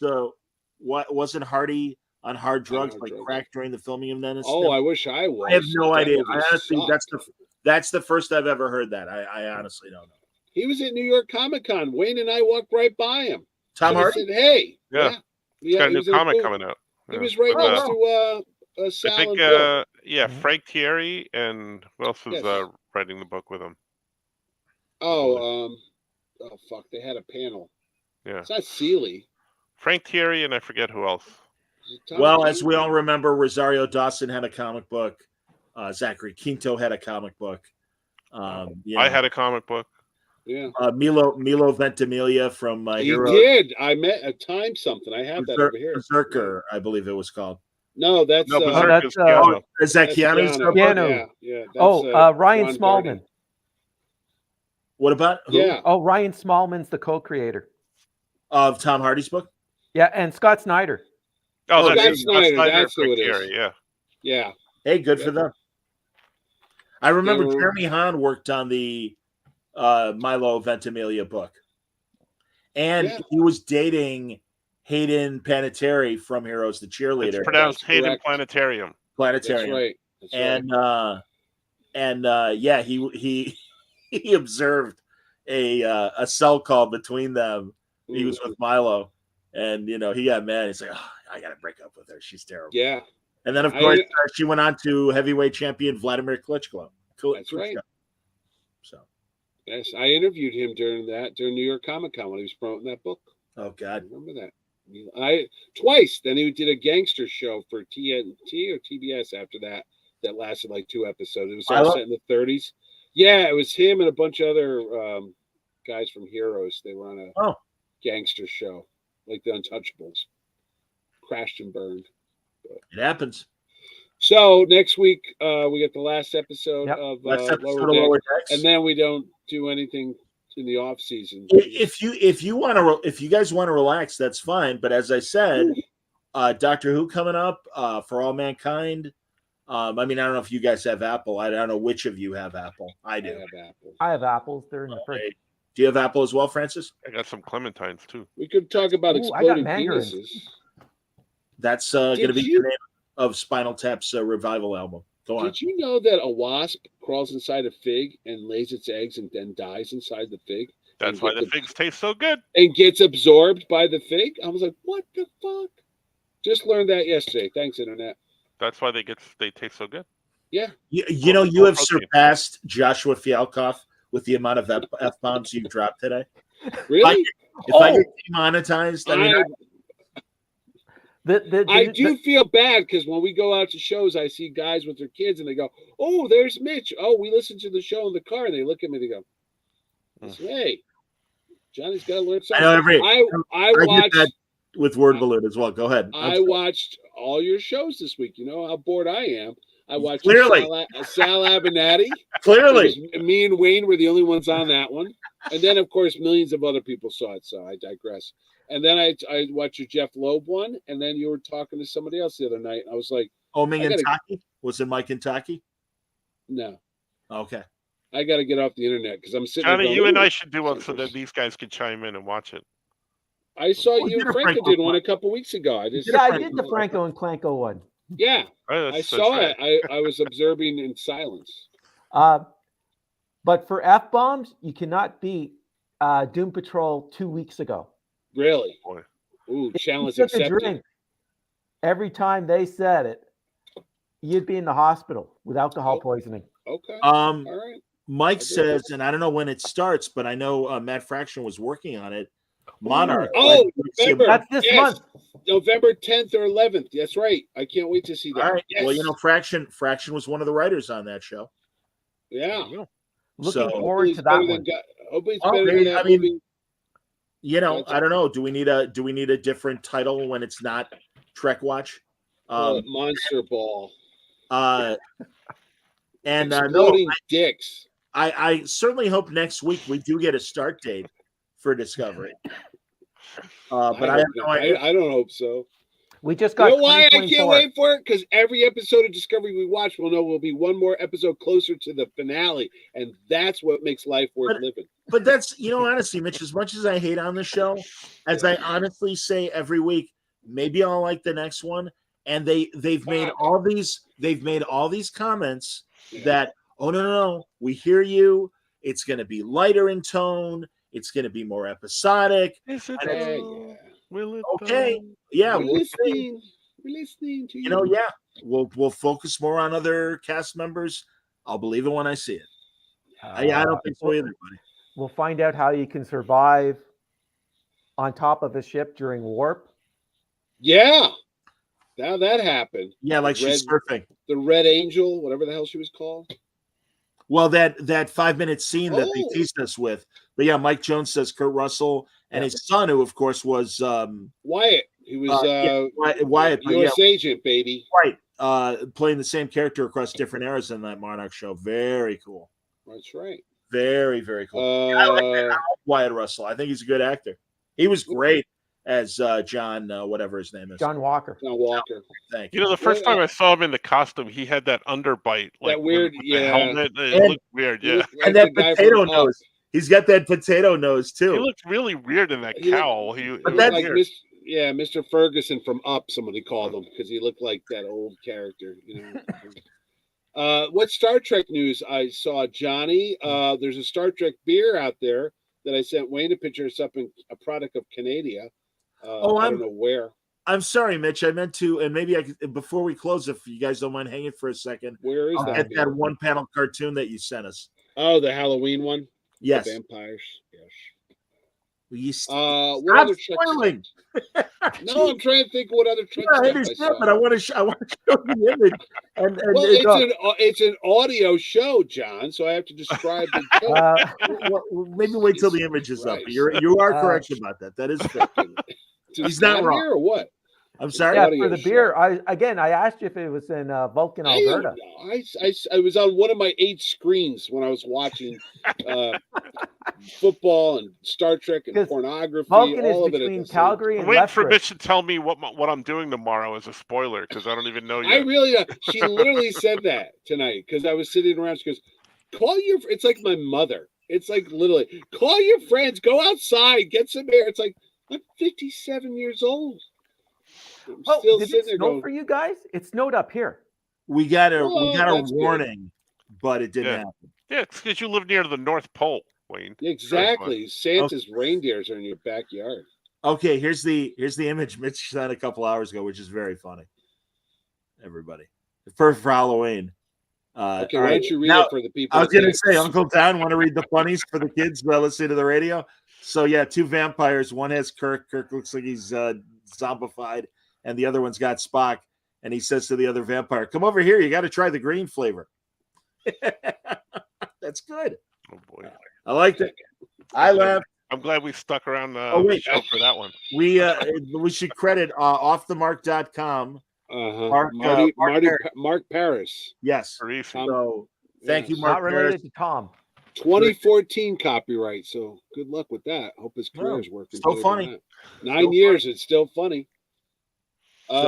what wasn't Hardy on hard drugs like crack during the filming of Menace? Oh, I wish I was. I have no idea. I honestly, that's the first I've ever heard that. I honestly don't know. He was at New York Comic-Con. Wayne and I walked right by him. Tom Hardy said, "Hey, he's got a new comic coming out." He was right next to Sal I think, and Bill. Frank Thierry and who else was writing the book with him? Oh, fuck! They had a panel. Yeah, it's not Seeley. Frank Thierry and I forget who else. Well, as we all remember, Rosario Dawson had a comic book. Zachary Quinto had a comic book. I had a comic book. Yeah. Milo Ventimiglia from he Hero. did. I met a time something. I have that over here. Berserker, I believe it was called. No, that's Berserker's Keanu. Is that Keanu's? Keanu. Yeah. Ryan Smallman. Garden. What about? Who? Yeah. Oh, Ryan Smallman's the co-creator of Tom Hardy's book. Yeah, and Scott Snyder. Oh, that's Snyder. That's who it is. Yeah. Hey, good for them. I remember Jeremy Hahn worked on the Milo Ventimiglia book, and he was dating Hayden Panettiere from Heroes, the cheerleader. It's pronounced Hayden Planetarium. That's right. He observed a cell call between them. He was with Milo, and he got mad. He's like, "Oh, I got to break up with her. She's terrible." Yeah. And then, of course, she went on to heavyweight champion Vladimir Klitschko. That's right. So, yes, I interviewed him during New York Comic-Con when he was promoting that book. Oh, God. I remember that. Twice. Then he did a gangster show for TNT or TBS after that lasted like 2 episodes. It was all set in the 30s. Yeah, it was him and a bunch of other guys from Heroes. They were on a gangster show, like the Untouchables. Crashed and burned. It happens. So next week we get the last episode of Lower Decks, and then we don't do anything in the off season. If you guys want to relax, that's fine. But as I said, Doctor Who coming up for All Mankind. I don't know if you guys have Apple. I don't know which of you have Apple. I do. I have apples. They're in the fridge. Do you have Apple as well, Francis? I got some clementines too. We could talk about exploding penises. That's going to be the name of Spinal Tap's revival album. Go on. Did you know that a wasp crawls inside a fig and lays its eggs and then dies inside the fig? That's why the figs taste so good. And gets absorbed by the fig? I was like, what the fuck? Just learned that yesterday. Thanks, Internet. That's why they taste so good. Yeah. You have surpassed Joshua Fialkov with the amount of F-bombs you've dropped today. Really? If I get demonetized, I do feel bad because when we go out to shows, I see guys with their kids and they go, "Oh, there's Mitch. Oh, we listened to the show in the car." And they look at me and they go, "Hey, Johnny's got to learn something." I watched that with Word Balloon as well. Go ahead. I watched all your shows this week. You know how bored I am. I watched Sal Abernathy. Clearly. Me and Wayne were the only ones on that one. And then, of course, millions of other people saw it, so I digress. And then I watched your Jeff Loeb one, and then you were talking to somebody else the other night. I was like, Ming and Taki? Was it Mike and Taki? No. Okay. I got to get off the internet because I'm sitting. Johnny, there going, you and I should do one so that these guys can chime in and watch it. I saw you and Franco did one a couple weeks ago. I did the Franco and Clanko one. Yeah, right, I saw it. I was observing in silence. But for F-bombs, you cannot beat Doom Patrol 2 weeks ago. Really? Boy. Ooh, challenge accepted. Every time they said it, you'd be in the hospital with alcohol poisoning. Okay. All right. Mike says, and I don't know when it starts, but I know Matt Fraction was working on it. Monarch. Oh, November. That's this month. November 10th or 11th. That's right. I can't wait to see that. All right. Yes. Well, Fraction was one of the writers on that show. Yeah. Looking forward to that one. Hopefully it's better than that movie. I don't know. Do we need a different title when it's not Trek Watch? Monster Ball. And exploding dicks. I certainly hope next week we do get a start date for Discovery. But I have no idea. I don't hope so. We just got. You know why I can't wait for it? Because every episode of Discovery we watch, we'll know will be one more episode closer to the finale, and that's what makes life worth living. But that's honestly, Mitch. As much as I hate on the show, as I honestly say every week, maybe I'll like the next one. And they've made all these comments that no, we hear you. It's going to be lighter in tone. It's going to be more episodic. Is it? Will it? Okay. Yeah. We're listening to you. Yeah. We'll focus more on other cast members. I'll believe it when I see it. I don't think so either, buddy. We'll find out how you can survive on top of a ship during warp. Yeah. Now that happened. Yeah, like she's surfing. The Red Angel, whatever the hell she was called. Well, that 5-minute scene that they teased us with. But yeah, Mike Jones says Kurt Russell and his son, who of course was Wyatt. He was Wyatt, U.S. agent, baby. Right. Playing the same character across different eras in that Monarch show. Very cool. That's right. Very, very cool. I like Wyatt Russell. I think he's a good actor. He was great as John, whatever his name is. John Walker. Thank you. The first time I saw him in the costume, he had that underbite. That weird, helmet. It looked weird, yeah. And that potato nose. He's got that potato nose, too. He looked really weird in that cowl. Mr. Ferguson from Up, somebody called him, because he looked like that old character, What Star Trek news I saw, Johnny? There's a Star Trek beer out there that I sent Wayne a picture of, something, a product of Canada. I don't know where. I'm sorry, Mitch. I meant to, and maybe before we close, if you guys don't mind hanging for a second. Where is that? That one panel cartoon that you sent us. Oh, the Halloween one? Yes. The vampires. Yes. What other spoiling? No, I'm trying to think what other tricks. I understand, but I want to show the image. It's an audio show, John. So I have to describe the show. Maybe wait till the image is up. You are correct about that. That is fair. He's not wrong. Or what? I'm sorry. Yeah, for the beer. I asked you if it was in Vulcan, Alberta. I was on one of my 8 screens when I was watching football and Star Trek and pornography. Vulcan all is of between it Calgary and Wait Lethbridge. for Mitch to tell me what I'm doing tomorrow as a spoiler, because I don't even know yet. I really. She literally said that tonight because I was sitting around. She goes, "Call your." It's like my mother. It's like literally call your friends, go outside, get some air. It's like I'm 57 years old. Did it snow for you guys? It snowed up here. We got a warning, but it didn't happen. Yeah, it's because you live near the North Pole, Wayne. Exactly. Santa's reindeers are in your backyard. Okay, here's the image Mitch sent a couple hours ago, which is very funny. Everybody, for Halloween. Okay, why don't you read it for the people? I was going to say, Uncle Don, want to read the funnies for the kids while listening to the radio? So yeah, 2 vampires. One has Kirk. Kirk looks like he's zombified. And the other one's got Spock. And he says to the other vampire, "Come over here. You got to try the green flavor." That's good. Oh, boy. I liked it. I laughed. I'm glad we stuck around the show for that one. We should credit offthemark.com. Mark Paris. Yes. So thank you, Mark. Not related to Tom. 2014 copyright. So good luck with that. Hope his career is working. So funny. 9 years. It's still funny. I'm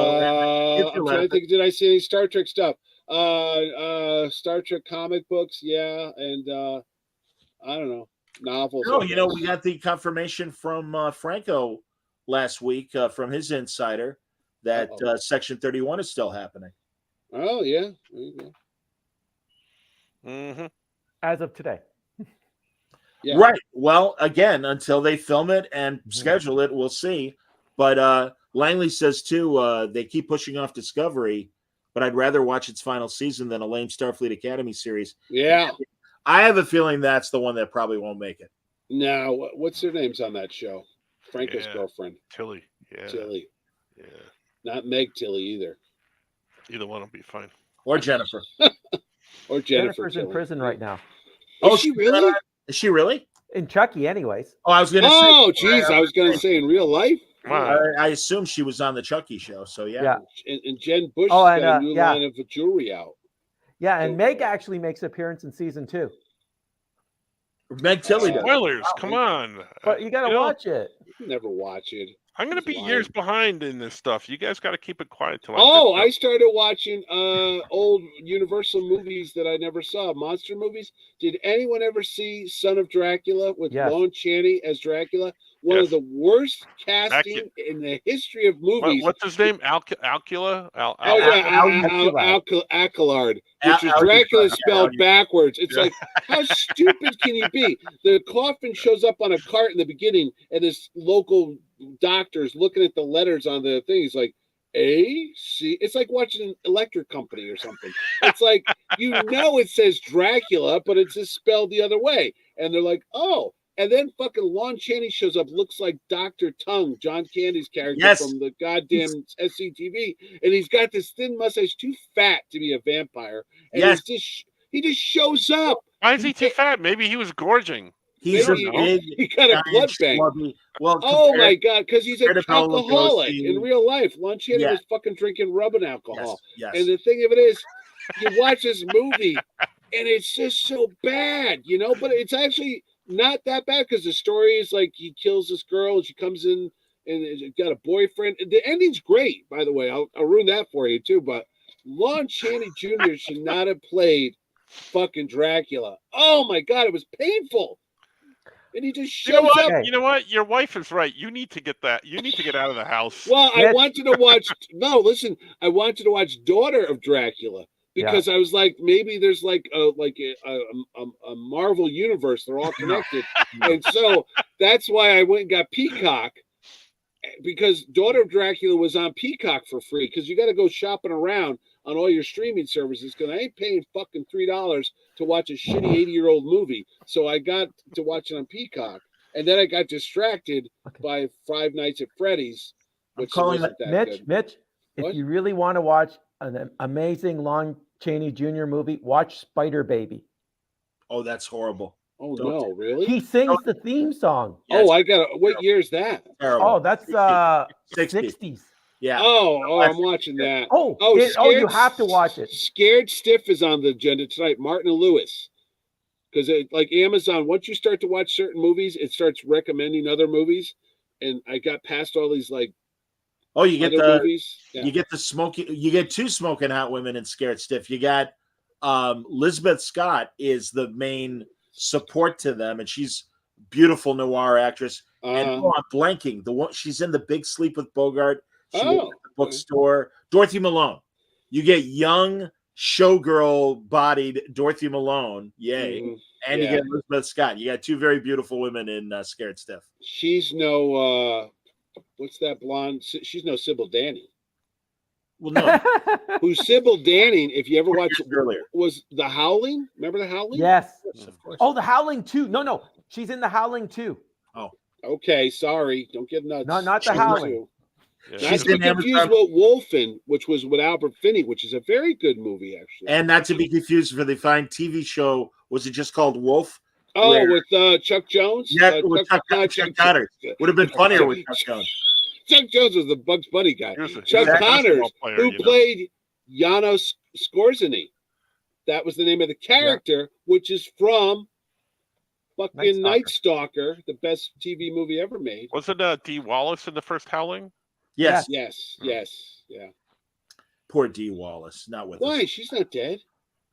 trying to think. Did I see any Star Trek stuff? Star Trek comic books, yeah, and I don't know, novels. No, you know, we got the confirmation from Franco last week from his insider that Section 31 is still happening. Oh yeah, there you go. Mm-hmm. As of today. Yeah. Right. Well, again, until they film it and schedule it, we'll see. But Langley says too, they keep pushing off Discovery, but I'd rather watch its final season than a lame Starfleet Academy series. Yeah. I have a feeling that's the one that probably won't make it. Now, what's their names on that show? Franco's girlfriend. Tilly. Yeah. Tilly. Yeah. Not Meg Tilly either. Either one will be fine. Or Jennifer. Or Jennifer. Jennifer's Tilly. in prison right now. Is she really? Is she really? In Chucky, anyways. Oh, I was going to say. Oh, geez. I was going to say in real life. Wow. I assume she was on the Chucky show. So, Yeah. And Jen Bush got a new line of jewelry out. Yeah, and Meg actually makes an appearance in season 2. Meg Tilly does. Spoilers, come on. But you got to watch it. You can never watch it. I'm going to be years behind in this stuff. You guys got to keep it quiet till I started watching old Universal movies that I never saw, monster movies. Did anyone ever see Son of Dracula with Lon Chaney as Dracula? One of the worst casting in the history of movies. What's his name? Alcula? Ackillard. Which is Dracula spelled backwards. It's like, how stupid can you be? The coffin shows up on a cart in the beginning, and this local doctor's looking at the letters on the thing. He's like, A-C. It's like watching an electric company or something. It's like, it says Dracula, but it's just spelled the other way. And they're like, oh. And then fucking Lon Chaney shows up, looks like Dr. Tongue, John Candy's character from the goddamn SCTV. And he's got this thin mustache, too fat to be a vampire. And he just shows up. Why is he too fat? Maybe he was gorging. He got a blood bank. Well, oh my God, because he's an alcoholic in real life. Lon Chaney was fucking drinking rubbing alcohol. Yes. And the thing of it is, you watch this movie, and it's just so bad, but it's actually not that bad because the story is like he kills this girl and she comes in and got a boyfriend. The ending's great, by the way. I'll ruin that for you too. But Lon Chaney Jr. should not have played fucking Dracula. Oh my God, it was painful. And he just shows up. You know what? Your wife is right. You need to get that. You need to get out of the house. Well, I wanted to watch. No, listen. I wanted to watch Daughter of Dracula. Because I was like, maybe there's like a Marvel universe. They're all connected. And so that's why I went and got Peacock, because Daughter of Dracula was on Peacock for free, because you got to go shopping around on all your streaming services, because I ain't paying fucking $3 to watch a shitty 80-year-old movie. So I got to watch it on Peacock. And then I got distracted by Five Nights at Freddy's. Which wasn't that Mitch, if you really want to watch an amazing Lon Chaney Jr. movie, watch Spider Baby. Oh, that's horrible. Oh, no, really? He sings the theme song. Yes. Oh, I got to. What year is that? Terrible. Oh, that's 60s. Yeah. Oh, I'm watching that. You have to watch it. Scared Stiff is on the agenda tonight. Martin and Lewis. Because like Amazon, once you start to watch certain movies, it starts recommending other movies. And I got past all these like. Oh, you get the smoking. You get two smoking hot women in Scared Stiff. You got Lisbeth Scott is the main support to them, and she's beautiful noir actress. And I'm blanking the one. She's in The Big Sleep with Bogart. She works at the bookstore. Dorothy Malone. You get young showgirl bodied Dorothy Malone. Yay! And you get Elizabeth Scott. You got two very beautiful women in Scared Stiff. She's no. What's that blonde? She's no Sybil Danning. Well, no. Who's Sybil Danning? If you ever watched earlier, was The Howling. Remember The Howling? Yes, of course. Oh, The Howling 2. No, she's in The Howling 2. Oh, okay. Sorry, don't get nuts. No, not The Howling. Yeah. Not to be confused with Wolfen, which was with Albert Finney, which is a very good movie, actually. And not to be confused for the fine TV show. Was it just called Wolf? Oh, with Chuck Jones? Yeah, with Chuck Connors. Would have been funnier with Chuck Jones. Chuck Jones was the Bugs Bunny guy. Chuck Connors, who played Janos Skorzeny. That was the name of the character, which is from fucking Night Stalker, the best TV movie ever made. Wasn't Dee Wallace in the first Howling? Yes. Yeah. Poor Dee Wallace, not with Why? us. She's not dead.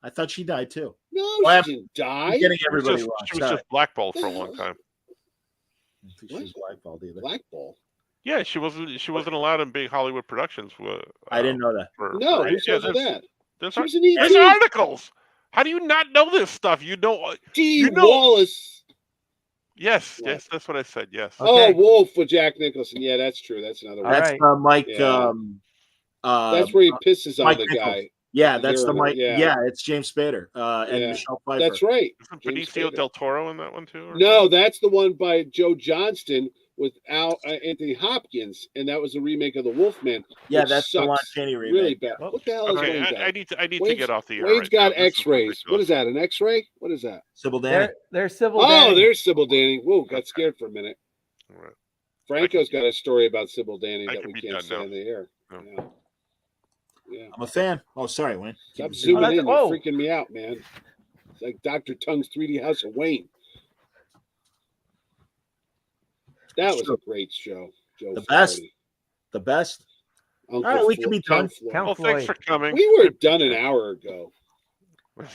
I thought she died too. No, Well, she didn't die. I'm getting everybody wrong. She was just blackballed for a long time. I don't think she was blackballed either. Blackball. Yeah, she wasn't allowed in big Hollywood productions. I didn't know that. Who told you that? There's articles. How do you not know this stuff? You know, Dee Wallace. Yes, that's what I said. Yes. Okay. Oh, Wolf with Jack Nicholson. Yeah, that's true. That's another one. That's Mike. Yeah. That's where he pisses on the guy. Yeah, that's the Mike. Yeah, it's James Spader and Michelle Pfeiffer. That's right. Isn't Benicio del Toro in that one too? No, that's the one by Joe Johnston with Anthony Hopkins, and that was a remake of The Wolfman. Yeah, that's the Lon Chaney remake. Really bad. What the hell is going on? I need to get off the air. Wade's got X-rays. What is that? An X-ray? What is that? Sybil Danning. There's Sybil Danning. Oh, there's Sybil Danning. Whoa, got scared for a minute. All right. Franco's got a story about Sybil Danning that we can't say on the air. No. Yeah. I'm a fan. Oh, sorry, Wayne. Stop zooming in. You're freaking me out, man. It's like Dr. Tongue's 3D House of Wayne. That was a great show. Joe the best. The best. All right, we can be done. Well, thanks for coming. We were done an hour ago.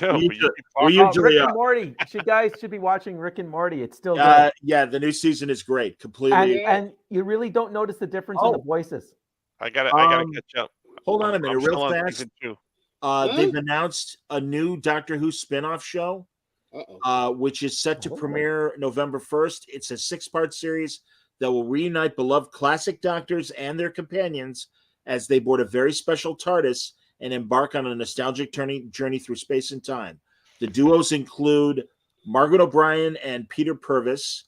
No, Rick and Morty. You guys should be watching Rick and Morty. It's still good. Yeah, the new season is great. Completely. And you really don't notice the difference in the voices. I gotta catch up. Hold on a minute, real fast. Huh? They've announced a new Doctor Who spin-off show, which is set to premiere November 1st. It's a 6-part series that will reunite beloved classic doctors and their companions as they board a very special TARDIS and embark on a nostalgic journey through space and time. The duos include Margaret O'Brien and Peter Purvis.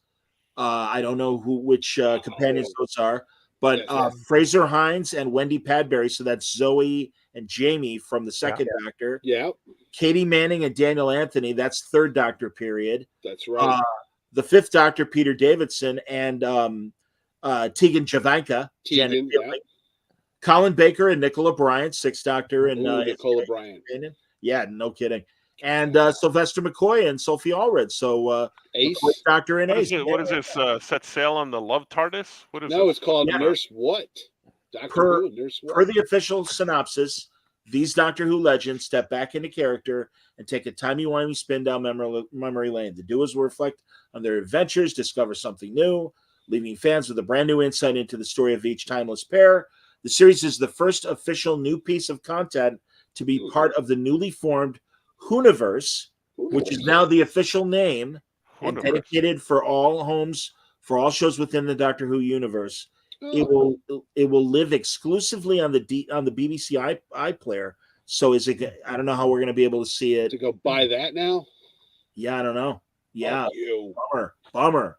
I don't know which companions those are. But Fraser Hines and Wendy Padbury, so that's Zoe and Jamie from the second Doctor. Yeah. Katie Manning and Daniel Anthony, that's third Doctor period. That's right. The fifth Doctor, Peter Davidson, and Tegan Javanka. Tegan, Colin Baker and Nicola Bryant, sixth Doctor. And Nicola Bryant. Yeah, no kidding. And Sylvester McCoy and Sophie Allred. So Ace Doctor and Ace. What is this? Set sail on the Love TARDIS? What is no, this? it's called Nurse What? Nurse What? Per the official synopsis, these Doctor Who legends step back into character and take a timey-wimey spin down memory lane. The duos will reflect on their adventures, discover something new, leaving fans with a brand new insight into the story of each timeless pair. The series is the first official new piece of content to be part of the newly formed Whoniverse, which is now the official name and dedicated for all shows within the Doctor Who universe. It will live exclusively on the BBC iPlayer. So is it? I don't know how we're going to be able to see it. To go buy that now? Yeah, I don't know. Yeah, bummer.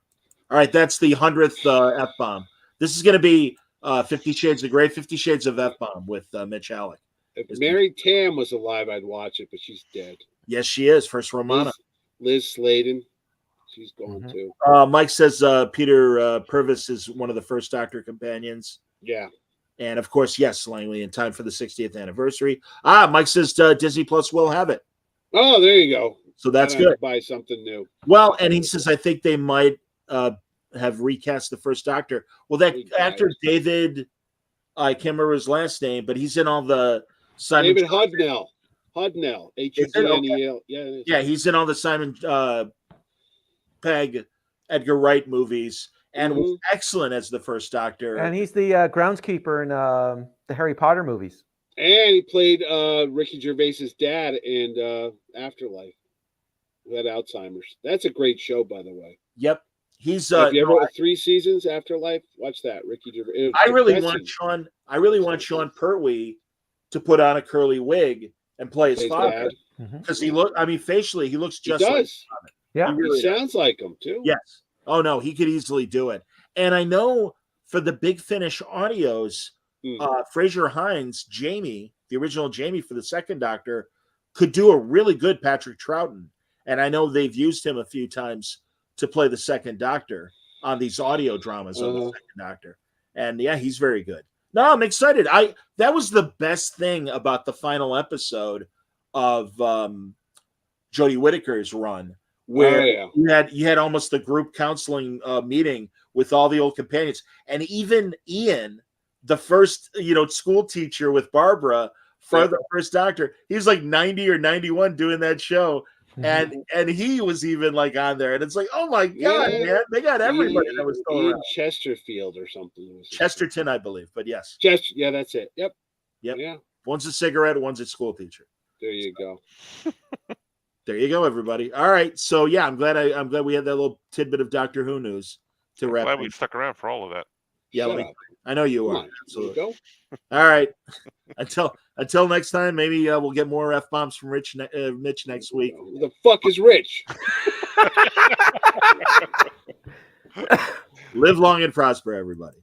All right, that's the 100th F bomb. This is going to be 50 Shades of Grey, 50 Shades of F bomb with Mitch Alec. If Mary Tam was alive, I'd watch it, but she's dead. Yes, she is. First Romana. Liz Sladen. She's gone too. Mike says Peter Purvis is one of the first Doctor companions. Yeah. And of course, yes, Langley, in time for the 60th anniversary. Mike says Disney Plus will have it. Oh, there you go. So that's good. Buy something new. Well, and he says, I think they might have recast the first Doctor. Well, that actor, David, I can't remember his last name, but he's in all the Simon David Hudnell. Hudnell. Yeah, he's in all the Simon Pegg, Edgar Wright movies, and was excellent as the first Doctor. And he's the groundskeeper in the Harry Potter movies. And he played Ricky Gervais's dad in Afterlife, who had Alzheimer's. That's a great show, by the way. Yep. He's have you ever 3 seasons Afterlife? Watch that, Ricky Gervais. I really want Sean Pertwee to put on a curly wig and play his father, because facially he looks just like him. Yeah, he really sounds like him too. Yes. Oh no, he could easily do it. And I know for the Big Finish audios, Fraser Hines, Jamie, the original Jamie for the second Doctor, could do a really good Patrick Troughton. And I know they've used him a few times to play the second Doctor on these audio dramas of the second Doctor. And yeah, he's very good. No, I'm excited. That was the best thing about the final episode of Jodie Whittaker's run, where you had almost the group counseling meeting with all the old companions, and even Ian, the first school teacher with Barbara, for the first Doctor. He was like 90 or 91 doing that show. And he was even like on there, and it's like, oh my god, man, they got everybody that was still around. Chesterfield or something. Chesterton, I believe, but yes, yeah, that's it. Yep. Yeah. One's a cigarette, one's a school teacher. There you go. There you go, everybody. All right, so yeah, I'm glad we had that little tidbit of Doctor Who news to wrap. Glad we stuck around for all of that. Yeah, I know you are. Absolutely. Go. All right. Until next time, maybe we'll get more F-bombs from Mitch next week. Who the fuck is Rich? Live long and prosper, everybody.